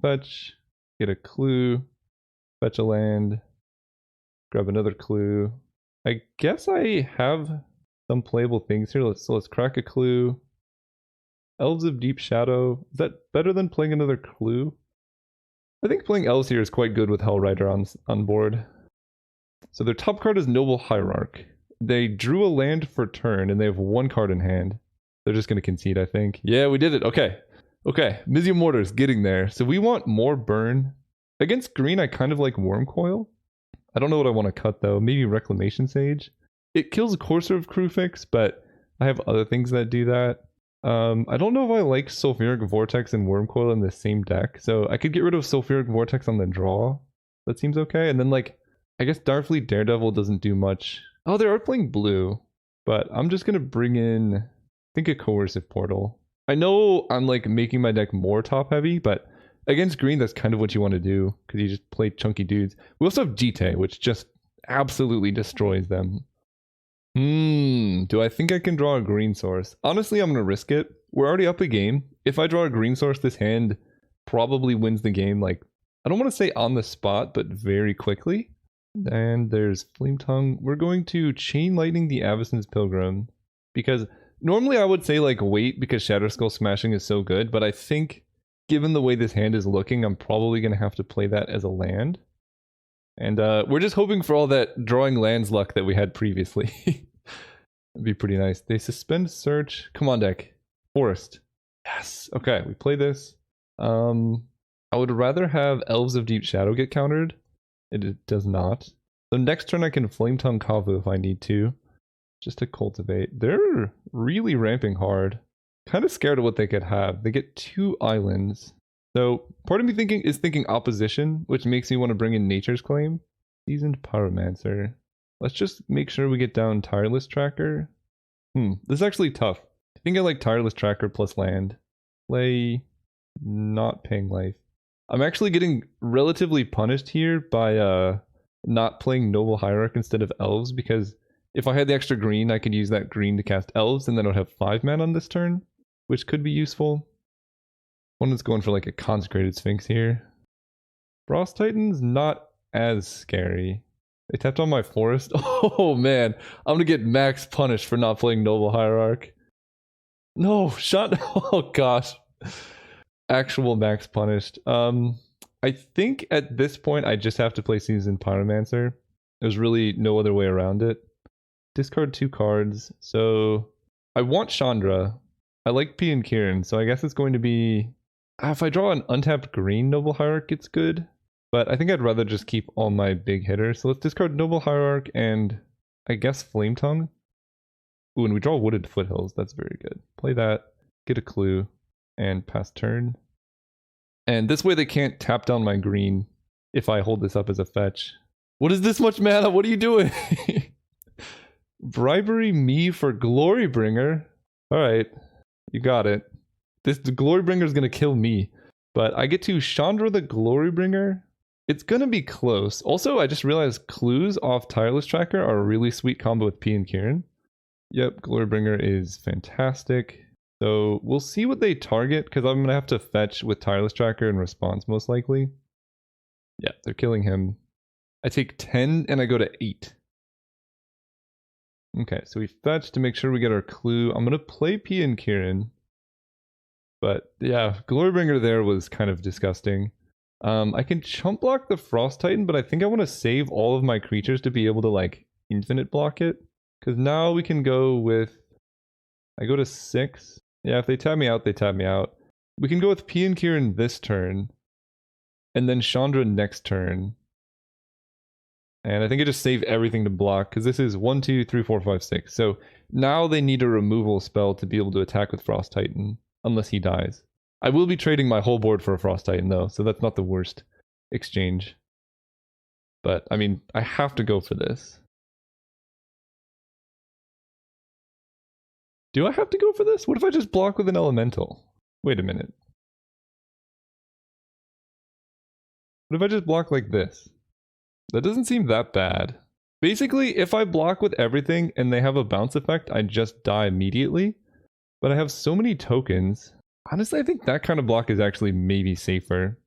Fetch, get a clue, fetch a land, grab another clue. I guess I have some playable things here. Let's crack a clue. Elves of Deep Shadow. Is that better than playing another clue? I think playing elves here is quite good with Hellrider on board. So their top card is Noble Hierarch. They drew a land for turn and they have 1 card in hand. They're just going to concede, I think. Yeah, we did it. Okay. Okay. Mizzium Mortars getting there. So we want more burn. Against green, I kind of like Worm Coil. I don't know what I want to cut, though. Maybe Reclamation Sage. It kills a Courser of Crufix, but I have other things that do that. I don't know if I like Sulfuric Vortex and Wormcoil in the same deck, so I could get rid of Sulfuric Vortex on the draw. That seems okay. And then, like, I guess Starfleet Daredevil doesn't do much. Oh, they are playing blue, but I'm just gonna bring in, I think, a Coercive Portal. I know I'm, like, making my deck more top-heavy, but against green, that's kind of what you want to do, because you just play chunky dudes. We also have Jite, which just absolutely destroys them. Do I think I can draw a green source? Honestly, I'm going to risk it. We're already up a game. If I draw a green source, this hand probably wins the game, like, I don't want to say on the spot, but very quickly. And there's Flame Tongue. We're going to Chain Lightning the Avacyn's Pilgrim, because normally I would say, like, wait, because Shatter Skull Smashing is so good, but I think given the way this hand is looking, I'm probably going to have to play that as a land. And we're just hoping for all that drawing lands luck that we had previously. That'd be pretty nice. They suspend search. Come on, deck. Forest. Yes. Okay, we play this. I would rather have Elves of Deep Shadow get countered. It does not. So next turn I can Flame Tongue Kavu if I need to. Just to cultivate. They're really ramping hard. Kind of scared of what they could have. They get 2 islands. So part of me is thinking opposition, which makes me want to bring in Nature's Claim. Seasoned Pyromancer. Let's just make sure we get down Tireless Tracker. This is actually tough. I think I like Tireless Tracker plus land. Play not paying life. I'm actually getting relatively punished here by not playing Noble Hierarch instead of Elves, because if I had the extra green, I could use that green to cast Elves, and then I would have 5 mana on this turn, which could be useful. One is going for like a Consecrated Sphinx here. Frost Titan's not as scary. They tapped on my forest. Oh man, I'm gonna get max punished for not playing Noble Hierarch. No, shot. Oh gosh. Actual max punished. I think at this point I just have to play Seasoned Pyromancer. There's really no other way around it. Discard 2 cards. So I want Chandra. I like P and Kieran, so I guess it's going to be... if I draw an untapped green Noble Hierarch, it's good. But I think I'd rather just keep all my big hitters. So let's discard Noble Hierarch and I guess Flame Tongue. Ooh, and we draw Wooded Foothills. That's very good. Play that, get a clue, and pass turn. And this way they can't tap down my green if I hold this up as a fetch. What is this much mana? What are you doing? Bribery me for Glorybringer. Alright, you got it. This Glorybringer is going to kill me. But I get to Chandra the Glorybringer. It's going to be close. Also, I just realized clues off Tireless Tracker are a really sweet combo with P and Kieran. Yep, Glorybringer is fantastic. So we'll see what they target, because I'm going to have to fetch with Tireless Tracker in response, most likely. Yeah, they're killing him. I take 10 and I go to 8. Okay, so we fetch to make sure we get our clue. I'm going to play P and Kieran. But yeah, Glorybringer there was kind of disgusting. I can chump block the Frost Titan, but I think I want to save all of my creatures to be able to, like, infinite block it. Because now we can go with... I go to 6. Yeah, if they tap me out, they tap me out. We can go with P and Kieran this turn. And then Chandra next turn. And I think I just save everything to block, because this is 1, 2, 3, 4, 5, 6. So now they need a removal spell to be able to attack with Frost Titan. Unless he dies. I will be trading my whole board for a Frost Titan though, so that's not the worst exchange. But, I mean, I have to go for this. Do I have to go for this? What if I just block with an Elemental? Wait a minute. What if I just block like this? That doesn't seem that bad. Basically, if I block with everything and they have a bounce effect, I just die immediately. But I have so many tokens. Honestly, I think that kind of block is actually maybe safer.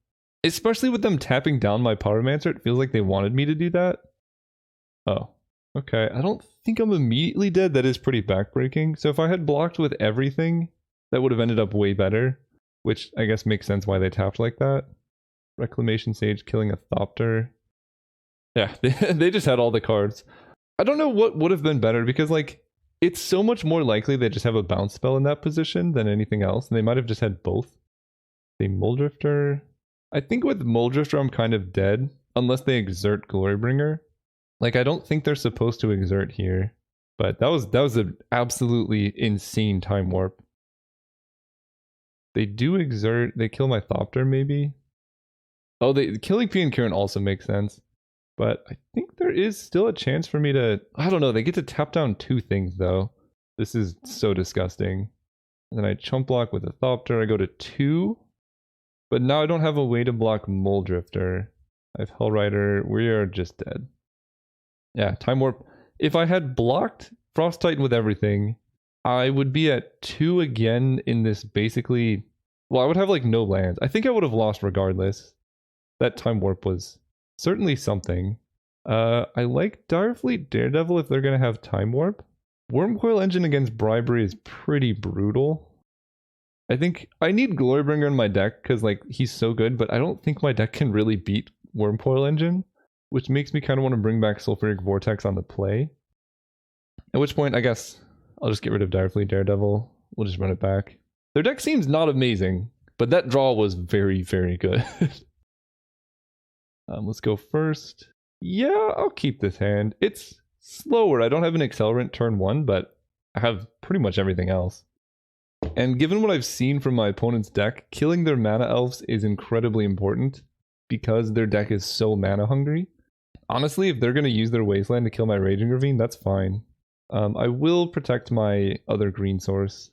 Especially with them tapping down my Pyromancer, it feels like they wanted me to do that. Oh, okay. I don't think I'm immediately dead. That is pretty backbreaking. So if I had blocked with everything, that would have ended up way better. Which I guess makes sense why they tapped like that. Reclamation Sage killing a Thopter. Yeah, they just had all the cards. I don't know what would have been better, because, like, it's so much more likely they just have a bounce spell in that position than anything else, and they might have just had both. The Muldrifter. I think with Muldrifter I'm kind of dead, unless they exert Glorybringer. Like, I don't think they're supposed to exert here, but that was an absolutely insane time warp. They do exert... They kill my Thopter, maybe? Oh, killing P and Kieran also makes sense. But I think there is still a chance for me to... I don't know, they get to tap down 2 things, though. This is so disgusting. And then I chump block with a Thopter. I go to 2. But now I don't have a way to block Mole Drifter. I have Hellrider. We are just dead. Yeah, Time Warp. If I had blocked Frost Titan with everything, I would be at 2 again in this basically... Well, I would have like no lands. I think I would have lost regardless. That Time Warp was certainly something. I like Direfleet Daredevil if they're going to have Time Warp. Wormcoil Engine against Bribery is pretty brutal. I think I need Glorybringer in my deck because like he's so good, but I don't think my deck can really beat Wormcoil Engine, which makes me kind of want to bring back Sulfuric Vortex on the play. At which point, I guess I'll just get rid of Direfleet Daredevil. We'll just run it back. Their deck seems not amazing, but that draw was very, very good. Let's go first. Yeah, I'll keep this hand. It's slower. I don't have an Accelerant turn 1, but I have pretty much everything else. And given what I've seen from my opponent's deck, killing their mana elves is incredibly important because their deck is so mana hungry. Honestly, if they're going to use their Wasteland to kill my Raging Ravine, that's fine. I will protect my other green source.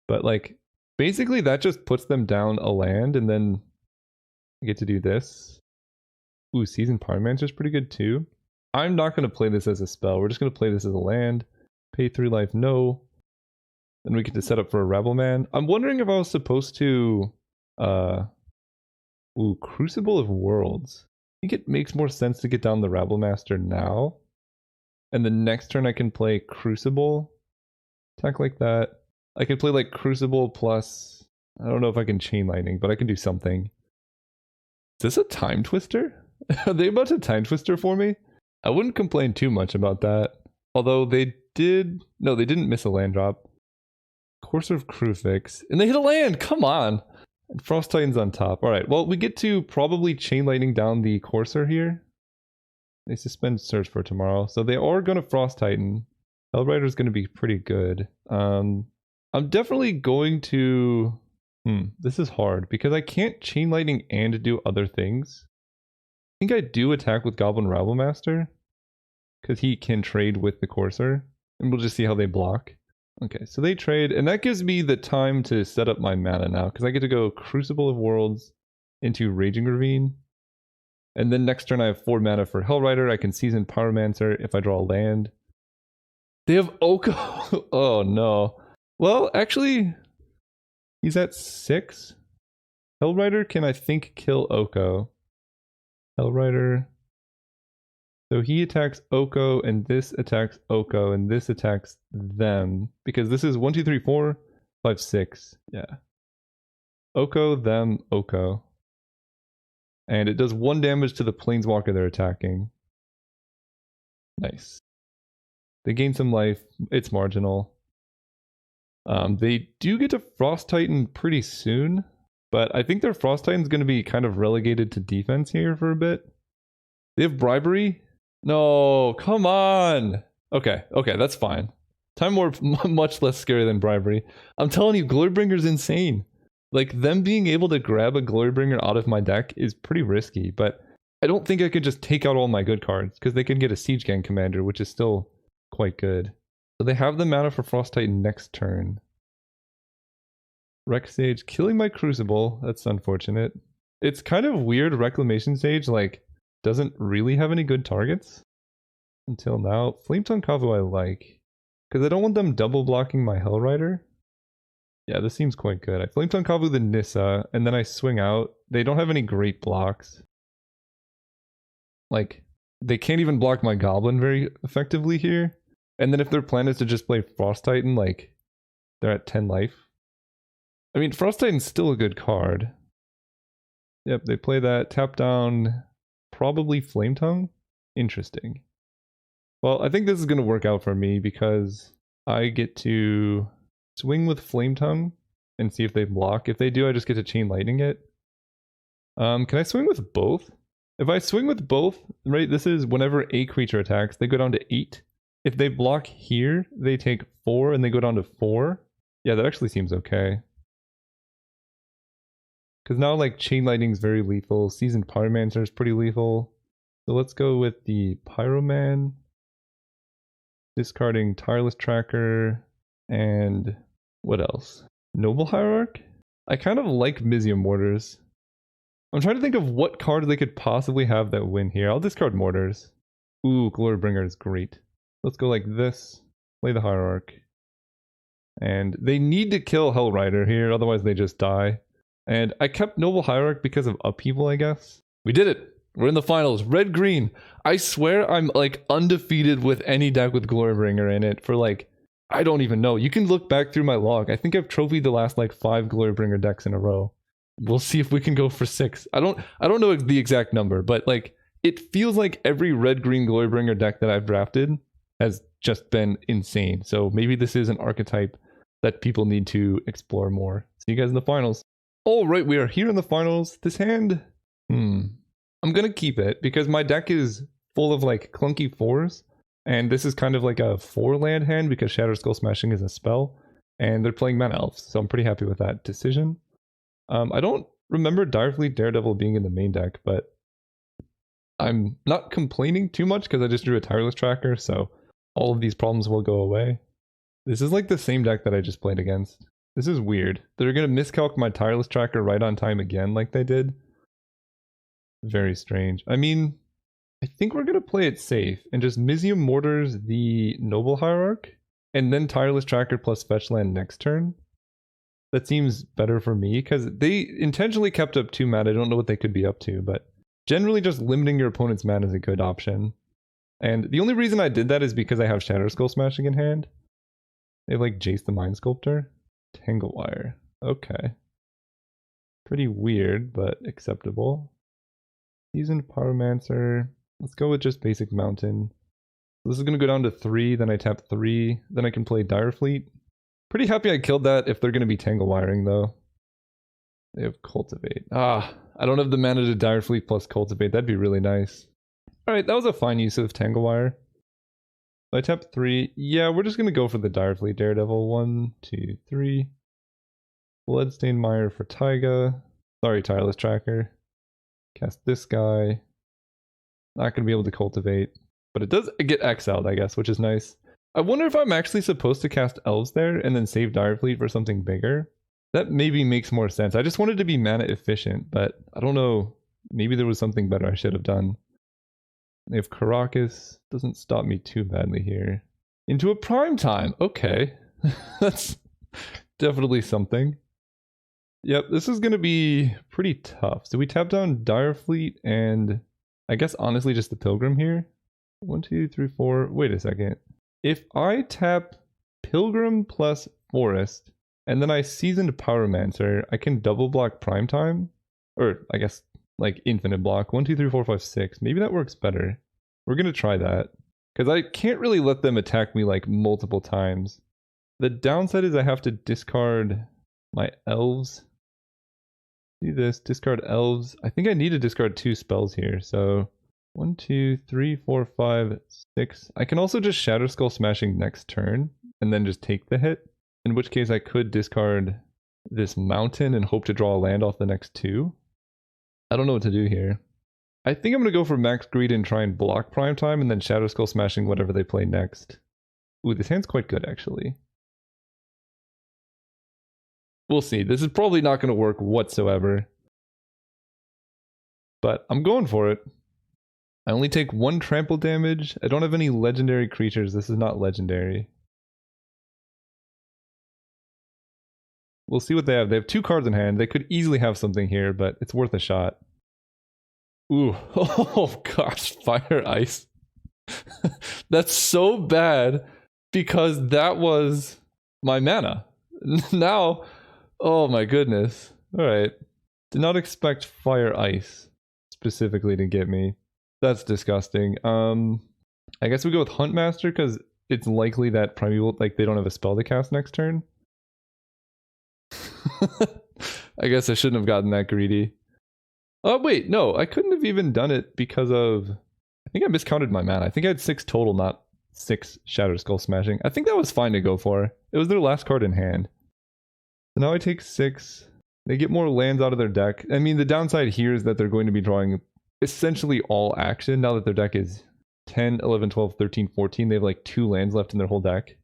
But like, basically that just puts them down a land and then I get to do this. Ooh, Seasoned Pyromancer is pretty good too. I'm not going to play this as a spell. We're just going to play this as a land. Pay 3 life, no. Then we get to set up for a Rebel Man. I'm wondering if I was supposed to... Ooh, Crucible of Worlds. I think it makes more sense to get down the Rabble Master now. And the next turn I can play Crucible. Attack like that. I could play like Crucible plus... I don't know if I can Chain Lightning, but I can do something. Is this a Time Twister? Are they about to Time Twister for me? I wouldn't complain too much about that. Although they did... No, they didn't miss a land drop. Courser of Crufix. And they hit a land! Come on! And Frost Titan's on top. Alright, well, we get to probably Chain Lightning down the Courser here. They suspend Search for tomorrow. So they are going to Frost Titan. Hellrider's going to be pretty good. I'm definitely going to... this is hard because I can't Chain Lightning and do other things. I think I do attack with Goblin Rabble Master because he can trade with the Courser. And we'll just see how they block. Okay, so they trade, and that gives me the time to set up my mana now, because I get to go Crucible of Worlds into Raging Ravine. And then next turn I have 4 mana for Hellrider. I can Season Pyromancer if I draw a land. They have Oko. Oh no. Well, actually, he's at 6. Hellrider can, I think, kill Oko. Hellrider... So he attacks Oko, and this attacks Oko, and this attacks them. Because this is 1, 2, 3, 4, 5, 6. Yeah. Oko, them, Oko. And it does 1 damage to the Planeswalker they're attacking. Nice. They gain some life. It's marginal. They do get to Frost Titan pretty soon. But I think their Frost Titan's going to be kind of relegated to defense here for a bit. They have Bribery. No, come on. Okay, that's fine. Time Warp much less scary than Bribery. I'm telling you, Glorybringer's insane. Like, them being able to grab a Glorybringer out of my deck is pretty risky, but I don't think I could just take out all my good cards, because they can get a Siege Gang Commander, which is still quite good. So they have the mana for Frost Titan next turn. Rec Sage killing my Crucible. That's unfortunate. It's kind of weird Reclamation Sage, like, doesn't really have any good targets until now. Flametongue Kavu I like, because I don't want them double blocking my Hellrider. Yeah, this seems quite good. I Flametongue Kavu the Nissa, and then I swing out. They don't have any great blocks. Like, they can't even block my Goblin very effectively here. And then if their plan is to just play Frost Titan, like, they're at 10 life. I mean, Frost Titan's still a good card. Yep, they play that. Tap down... Probably Flametongue? Interesting. Well, I think this is going to work out for me because I get to swing with Flametongue and see if they block. If they do, I just get to Chain Lightning it. Can I swing with both? If I swing with both, right, this is whenever a creature attacks, they go down to 8. If they block here, they take 4 and they go down to 4. Yeah, that actually seems okay. Because now like Chain Lightning's very lethal. Seasoned Pyromancer is pretty lethal. So let's go with the Pyroman. Discarding Tireless Tracker. And what else? Noble Hierarch? I kind of like Mizzium Mortars. I'm trying to think of what card they could possibly have that win here. I'll discard Mortars. Ooh, Glorybringer is great. Let's go like this. Play the Hierarch. And they need to kill Hellrider here, otherwise they just die. And I kept Noble Hierarch because of Upheaval, I guess. We did it! We're in the finals. Red-green. I swear I'm like undefeated with any deck with Glorybringer in it for like, I don't even know. You can look back through my log. I think I've trophied the last like 5 Glorybringer decks in a row. We'll see if we can go for 6. I don't know the exact number, but like it feels like every red-green Glorybringer deck that I've drafted has just been insane. So maybe this is an archetype that people need to explore more. See you guys in the finals. All right, we are here in the finals. This hand, I'm gonna keep it because my deck is full of like clunky 4s, and this is kind of like a 4-land hand because Shatter Skull Smashing is a spell, and they're playing Mana Elves, so I'm pretty happy with that decision. I don't remember Direfleet Daredevil being in the main deck, but I'm not complaining too much because I just drew a Tireless Tracker, so all of these problems will go away. This is like the same deck that I just played against. This is weird. They're gonna miscalc my Tireless Tracker right on time again like they did. Very strange. I mean, I think we're gonna play it safe and just Mizzium Mortars the Noble Hierarch, and then Tireless Tracker plus Fetch Land next turn. That seems better for me, because they intentionally kept up 2 mana. I don't know what they could be up to, but generally just limiting your opponent's mana is a good option. And the only reason I did that is because I have Shatter Skull Smashing in hand. They have like Jace the Mind Sculptor. Tanglewire. Okay. Pretty weird, but acceptable. Seasoned Pyromancer. Let's go with just basic Mountain. This is going to go down to 3, then I tap 3, then I can play Direfleet. Pretty happy I killed that if they're going to be Tanglewiring though. They have Cultivate. I don't have the mana to Direfleet plus Cultivate. That'd be really nice. Alright, that was a fine use of Tanglewire. So I tap 3. Yeah, we're just going to go for the Direfleet Daredevil. 1, 2, 3. Bloodstained Mire for Taiga. Sorry, Tireless Tracker. Cast this guy. Not going to be able to Cultivate. But it does get exiled, I guess, which is nice. I wonder if I'm actually supposed to cast Elves there and then save Direfleet for something bigger. That maybe makes more sense. I just wanted to be mana efficient, but I don't know. Maybe there was something better I should have done. They have Karakas. Doesn't stop me too badly here. Into a prime time. Okay. That's definitely something. Yep, this is going to be pretty tough. So we tap down Direfleet and I guess honestly just the Pilgrim here. 1, 2, 3, 4. Wait a second. If I tap Pilgrim plus Forest, and then I Seasoned Pyromancer, I can double block Primetime? Or, I guess, like, infinite block. 1, 2, 3, 4, 5, 6. Maybe that works better. We're gonna try that. Because I can't really let them attack me, like, multiple times. The downside is I have to discard my Elves. Do this, discard Elves. I think I need to discard 2 spells here, so... 1, 2, 3, 4, 5, 6. I can also just Shatter Skull Smashing next turn, and then just take the hit. In which case I could discard this Mountain and hope to draw a land off the next 2. I don't know what to do here. I think I'm going to go for Max Greed and try and block Primetime, and then Shatter Skull Smashing whatever they play next. Ooh, this hand's quite good, actually. We'll see. This is probably not going to work whatsoever. But I'm going for it. I only take 1 trample damage. I don't have any legendary creatures. This is not legendary. We'll see what they have. They have 2 cards in hand. They could easily have something here, but it's worth a shot. Ooh. Oh gosh, Fire Ice. That's so bad because that was my mana. Now, oh my goodness. Alright. Did not expect Fire Ice specifically to get me. That's disgusting. I guess we go with Huntmaster because it's likely that Primeval, like, they don't have a spell to cast next turn. I guess I shouldn't have gotten that greedy. Oh, wait, no, I couldn't have even done it because of... I think I miscounted my mana. I think I had 6 total, not 6 Shatter Skull Smashing. I think that was fine to go for. It was their last card in hand. So now I take 6. They get more lands out of their deck. I mean, the downside here is that they're going to be drawing essentially all action now that their deck is 10, 11, 12, 13, 14. They have like 2 lands left in their whole deck.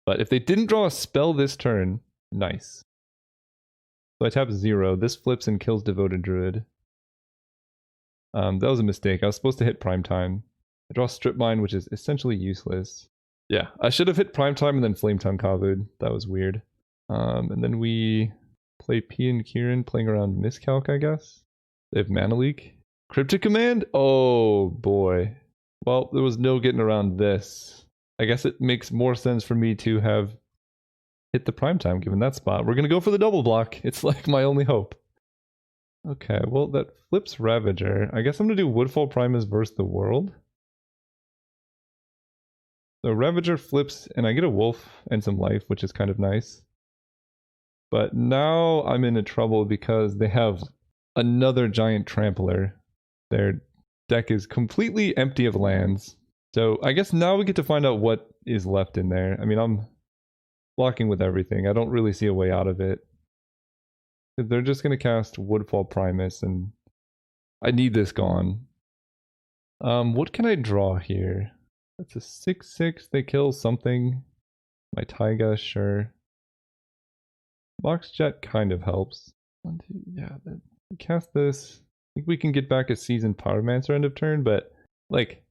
But if they didn't draw a spell this turn, nice. So I tap 0. This flips and kills Devoted Druid. That was a mistake. I was supposed to hit Prime Time. I draw Strip Mine, which is essentially useless. Yeah, I should have hit Prime Time and then Flame Tongue Kavud. That was weird. And then we play P and Kieran, playing around Miscalc, I guess. They have Mana Leak. Cryptic Command? Oh boy. Well, there was no getting around this. I guess it makes more sense for me to have hit the Prime Time given that spot. We're going to go for the double block. It's like my only hope. Okay, well that flips Ravager. I guess I'm going to do Woodfall Primus versus the World. So Ravager flips and I get a wolf and some life, which is kind of nice. But now I'm in trouble because they have another giant trampler. Their deck is completely empty of lands. So I guess now we get to find out what is left in there. I mean, I'm blocking with everything. I don't really see a way out of it. They're just going to cast Woodfall Primus and I need this gone. What can I draw here? That's a 6/6. They kill something. My Taiga, sure. Box Jet kind of helps. 1, 2, yeah. Then we cast this. I think we can get back a Seasoned Pyromancer end of turn, but like,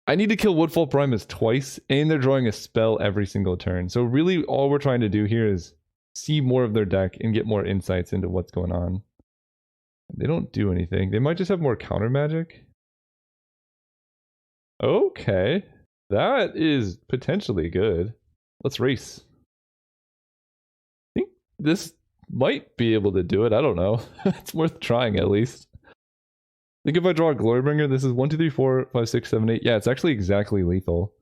I need to kill Woodfall Primus twice, and they're drawing a spell every single turn. So really, all we're trying to do here is see more of their deck and get more insights into what's going on. They don't do anything. They might just have more counter magic. Okay, that is potentially good. Let's race. I think this might be able to do it. I don't know. It's worth trying at least. I think if I draw a Glorybringer, this is 1, 2, 3, 4, 5, 6, 7, 8. Yeah, it's actually exactly lethal.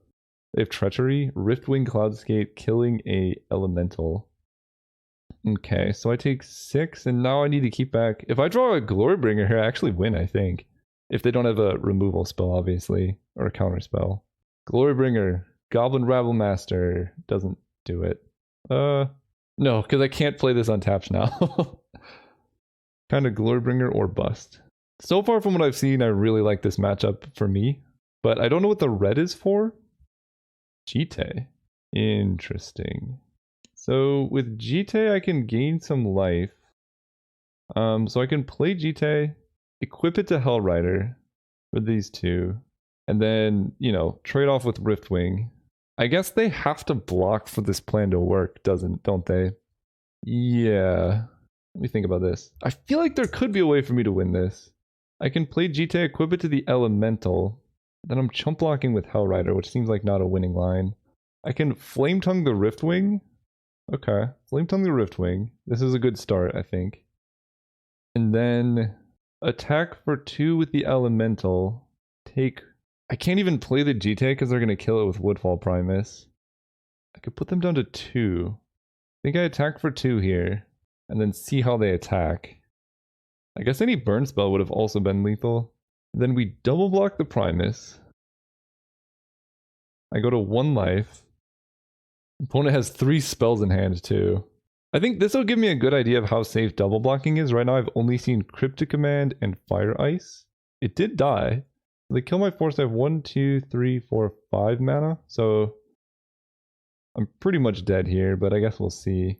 They have Treachery, Riftwing Cloudscape, killing a Elemental. Okay, so I take 6, and now I need to keep back. If I draw a Glorybringer here, I actually win, I think. If they don't have a removal spell, obviously, or a counter spell. Glorybringer, Goblin Rabble Master, doesn't do it. No, because I can't play this untapped now. Kind of Glorybringer or bust. So far from what I've seen, I really like this matchup for me, but I don't know what the red is for. Jite. Interesting. So with Jite, I can gain some life. So I can play Jite, equip it to Hellrider for these 2, and then, you know, trade off with Riftwing. I guess they have to block for this plan to work, don't they? Yeah. Let me think about this. I feel like there could be a way for me to win this. I can play Jite, equip it to the Elemental. Then I'm chump blocking with Hellrider, which seems like not a winning line. I can Flame Tongue the Riftwing. Okay, Flame Tongue the Riftwing. This is a good start, I think. And then attack for 2 with the Elemental. Take... I can't even play the Jite because they're going to kill it with Woodfall Primus. I could put them down to 2. I think I attack for 2 here. And then see how they attack. I guess any burn spell would have also been lethal. Then we double block the Primus. I go to 1 life. Opponent has 3 spells in hand too. I think this will give me a good idea of how safe double blocking is. Right now I've only seen Cryptic Command and Fire Ice. It did die. They kill my force. I have 1, 2, 3, 4, 5 mana. So I'm pretty much dead here, but I guess we'll see.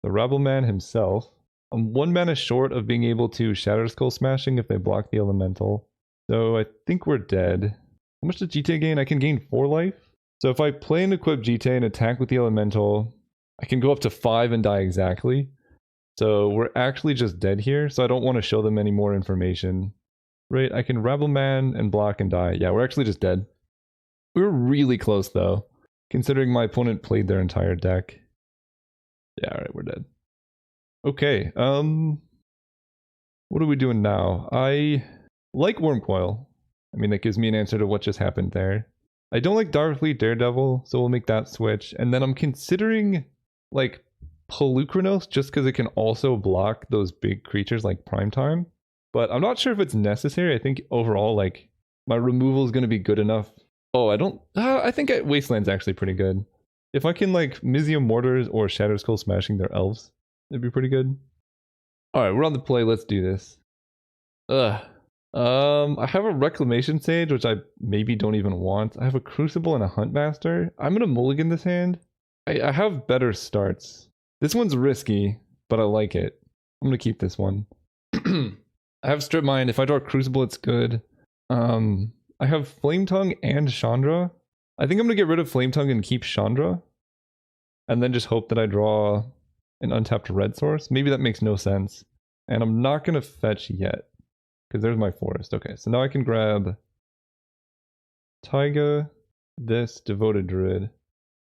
The Rabble Man himself. I'm 1 mana short of being able to Shatter Skull Smashing if they block the Elemental. So I think we're dead. How much does Jite gain? I can gain 4 life. So if I play and equip Jite and attack with the Elemental, I can go up to 5 and die exactly. So we're actually just dead here, so I don't want to show them any more information. Right, I can Rabble Man and block and die. Yeah, we're actually just dead. We were really close though, considering my opponent played their entire deck. Yeah, alright, we're dead. Okay, what are we doing now? I like Wormcoil. I mean, that gives me an answer to what just happened there. I don't like Darkfleet Daredevil, so we'll make that switch. And then I'm considering, like, Polukranos, just because it can also block those big creatures like Primetime. But I'm not sure if it's necessary. I think overall, like, my removal is going to be good enough. Oh, I think Wasteland's actually pretty good. If I can, like, Mizium Mortars or Shatter Skull Smashing their elves, it'd be pretty good. Alright, we're on the play. Let's do this. Ugh. I have a Reclamation Sage, which I maybe don't even want. I have a Crucible and a Huntmaster. I'm gonna mulligan this hand. I have better starts. This one's risky, but I like it. I'm gonna keep this one. I have Strip Mine. If I draw Crucible, it's good. I have Flame Tongue and Chandra. I think I'm gonna get rid of Flame Tongue and keep Chandra. And then just hope that I draw an untapped red source. Maybe that makes no sense. And I'm not gonna fetch yet. Because there's my forest. Okay, so now I can grab Taiga, this, Devoted Druid.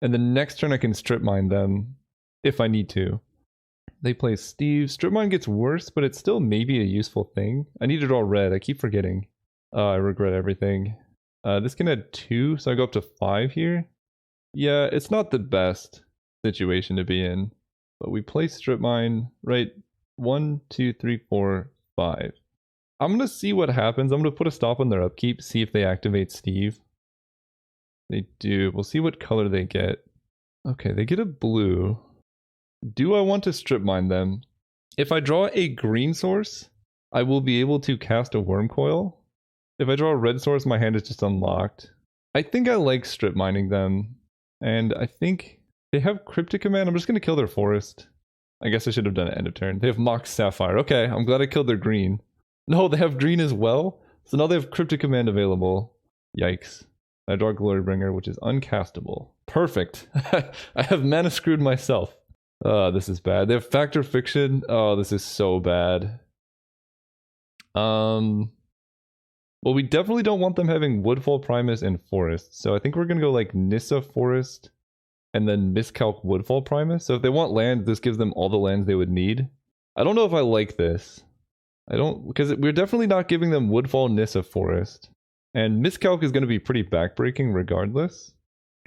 And the next turn I can Strip Mine them if I need to. They play Steve. Strip Mine gets worse, but it's still maybe a useful thing. I need to draw red. I keep forgetting. I regret everything. This can add 2, so I go up to 5 here. Yeah, it's not the best situation to be in. But we play Strip Mine, right? 1, 2, 3, 4, 5. I'm going to see what happens. I'm going to put a stop on their upkeep, see if they activate Steve. They do. We'll see what color they get. Okay, they get a blue. Do I want to Strip Mine them? If I draw a green source, I will be able to cast a Worm Coil. If I draw a red source, my hand is just unlocked. I think I like Strip Mining them. And I think they have Cryptic Command. I'm just going to kill their forest. I guess I should have done it end of turn. They have Mox Sapphire. Okay, I'm glad I killed their green. No, they have green as well. So now they have Cryptic Command available. Yikes. I draw Glorybringer, which is uncastable. Perfect. I have mana screwed myself. This is bad. They have Factor Fiction. Oh, this is so bad. Well, we definitely don't want them having Woodfall Primus and Forest. So I think we're going to go like Nissa Forest and then Miscalc Woodfall Primus. So if they want land, this gives them all the lands they would need. I don't know if I like this. I don't, because we're definitely not giving them Woodfall, Nissa, Forest. And Miscalc is going to be pretty backbreaking regardless.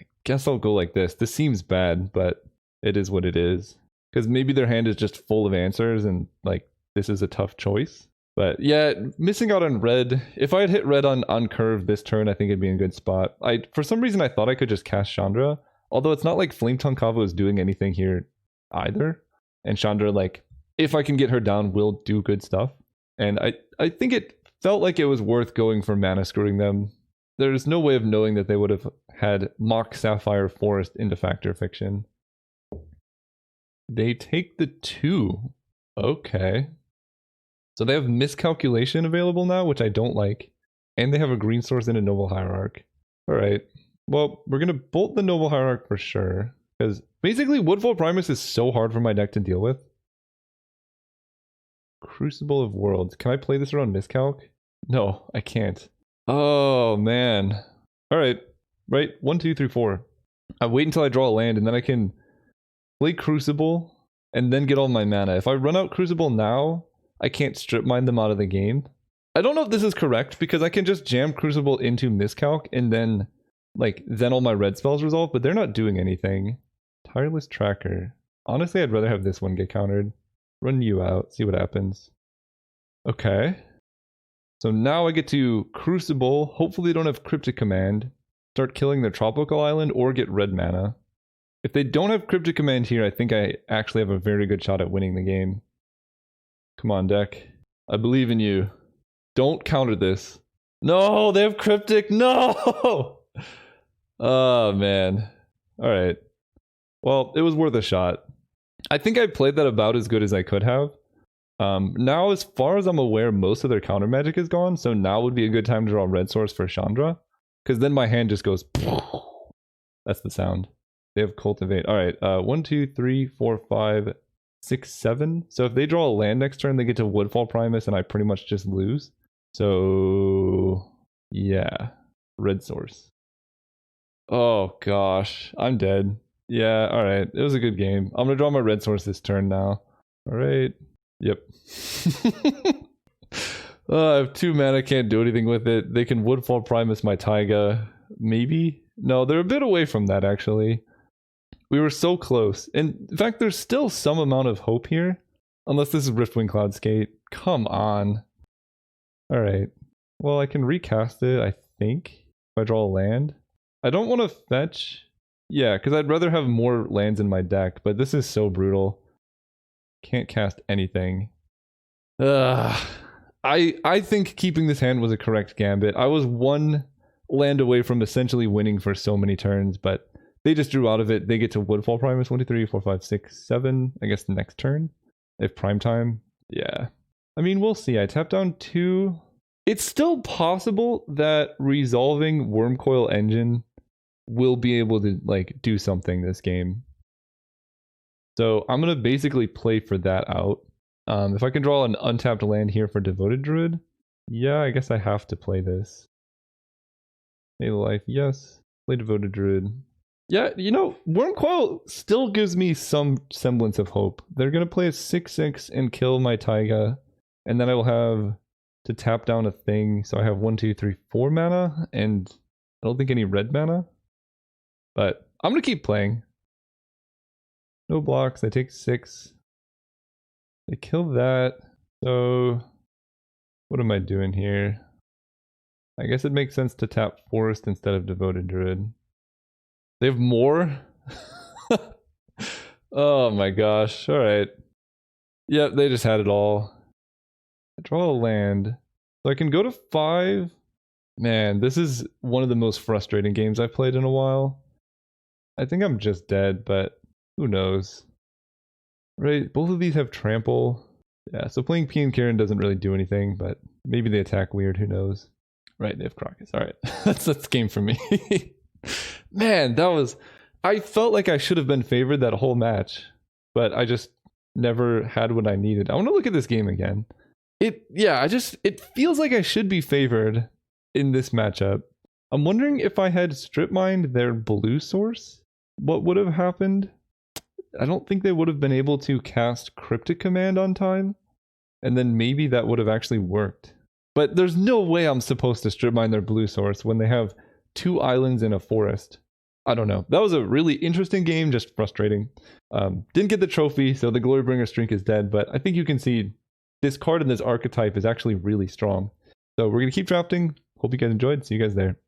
I guess I'll go like this. This seems bad, but it is what it is. Because maybe their hand is just full of answers and like this is a tough choice. But yeah, missing out on red. If I had hit red on curve this turn, I think it'd be in a good spot. For some reason, I thought I could just cast Chandra. Although it's not like Flame Tongue Kava is doing anything here either. And Chandra, like, if I can get her down, will do good stuff. And I think it felt like it was worth going for mana screwing them. There's no way of knowing that they would have had Mox Sapphire Forest into Factor Fiction. They take the 2. Okay. So they have Miscalculation available now, which I don't like. And they have a green source and a Noble Hierarch. Alright. Well, we're going to bolt the Noble Hierarch for sure. Because basically Woodfall Primus is so hard for my deck to deal with. Crucible of Worlds. Can I play this around Miscalc? No, I can't. Oh, man. Alright. Right? 1, 2, 3, 4. I wait until I draw a land and then I can play Crucible and then get all my mana. If I run out Crucible now, I can't Strip Mine them out of the game. I don't know if this is correct because I can just jam Crucible into Miscalc and then all my red spells resolve, but they're not doing anything. Tireless Tracker. Honestly, I'd rather have this one get countered. Run you out, see what happens. Okay. So now I get to Crucible. Hopefully they don't have Cryptic Command. Start killing their Tropical Island or get red mana. If they don't have Cryptic Command here, I think I actually have a very good shot at winning the game. Come on, deck. I believe in you. Don't counter this. No, they have Cryptic. No! Oh, man. Alright. Well, it was worth a shot. I think I played that about as good as I could have. Now, as far as I'm aware, most of their counter magic is gone, so now would be a good time to draw a red source for Chandra. Because then my hand just goes... That's the sound. They have Cultivate. Alright, 1, 2, 3, 4, 5, 6, 7. So if they draw a land next turn, they get to Woodfall Primus, and I pretty much just lose. So... yeah. Red source. Oh, gosh. I'm dead. Yeah, alright. It was a good game. I'm gonna draw my red source this turn now. Alright. Yep. I have 2 mana, can't do anything with it. They can Woodfall Primus my Taiga. Maybe? No, they're a bit away from that, actually. We were so close. And in fact, there's still some amount of hope here. Unless this is Riftwing Cloudskate. Come on. Alright. Well, I can recast it, I think. If I draw a land. I don't want to fetch... yeah, because I'd rather have more lands in my deck, but this is so brutal. Can't cast anything. I think keeping this hand was a correct gambit. I was one land away from essentially winning for so many turns, but they just drew out of it. They get to Woodfall Primus 1, 2, 3, 4, 5, 6, 7. I guess the next turn. If prime time. Yeah. I mean, we'll see. I tap down 2. It's still possible that resolving Wormcoil Engine will be able to like do something this game. So I'm going to basically play for that out. If I can draw an untapped land here for Devoted Druid, yeah, I guess I have to play this. Pay life, yes. Play Devoted Druid. Yeah, you know, Wormcoil still gives me some semblance of hope. They're going to play a 6/6 and kill my Taiga, and then I will have to tap down a thing. So I have 1, 2, 3, 4 mana, and I don't think any red mana. But I'm going to keep playing. No blocks, they take 6. They kill that. So what am I doing here? I guess it makes sense to tap Forest instead of Devoted Druid. They have more? Oh my gosh. Alright. Yep, they just had it all. I draw a land. So I can go to 5. Man, this is one of the most frustrating games I've played in a while. I think I'm just dead, but who knows? Right, both of these have trample. Yeah, so playing P and Kieran doesn't really do anything, but maybe they attack weird, who knows? Right, they have Crocus. Alright, that's game for me. Man, that was... I felt like I should have been favored that whole match, but I just never had what I needed. I want to look at this game again. It feels like I should be favored in this matchup. I'm wondering if I had strip mined their blue source, what would have happened? I don't think they would have been able to cast Cryptic Command on time, and then maybe that would have actually worked. But there's no way I'm supposed to strip mine their blue source when they have 2 islands in a forest. I don't know. That was a really interesting game, just frustrating. Didn't get the trophy, so the Glorybringer streak is dead, but I think you can see this card in this archetype is actually really strong. So we're going to keep drafting. Hope you guys enjoyed. See you guys there.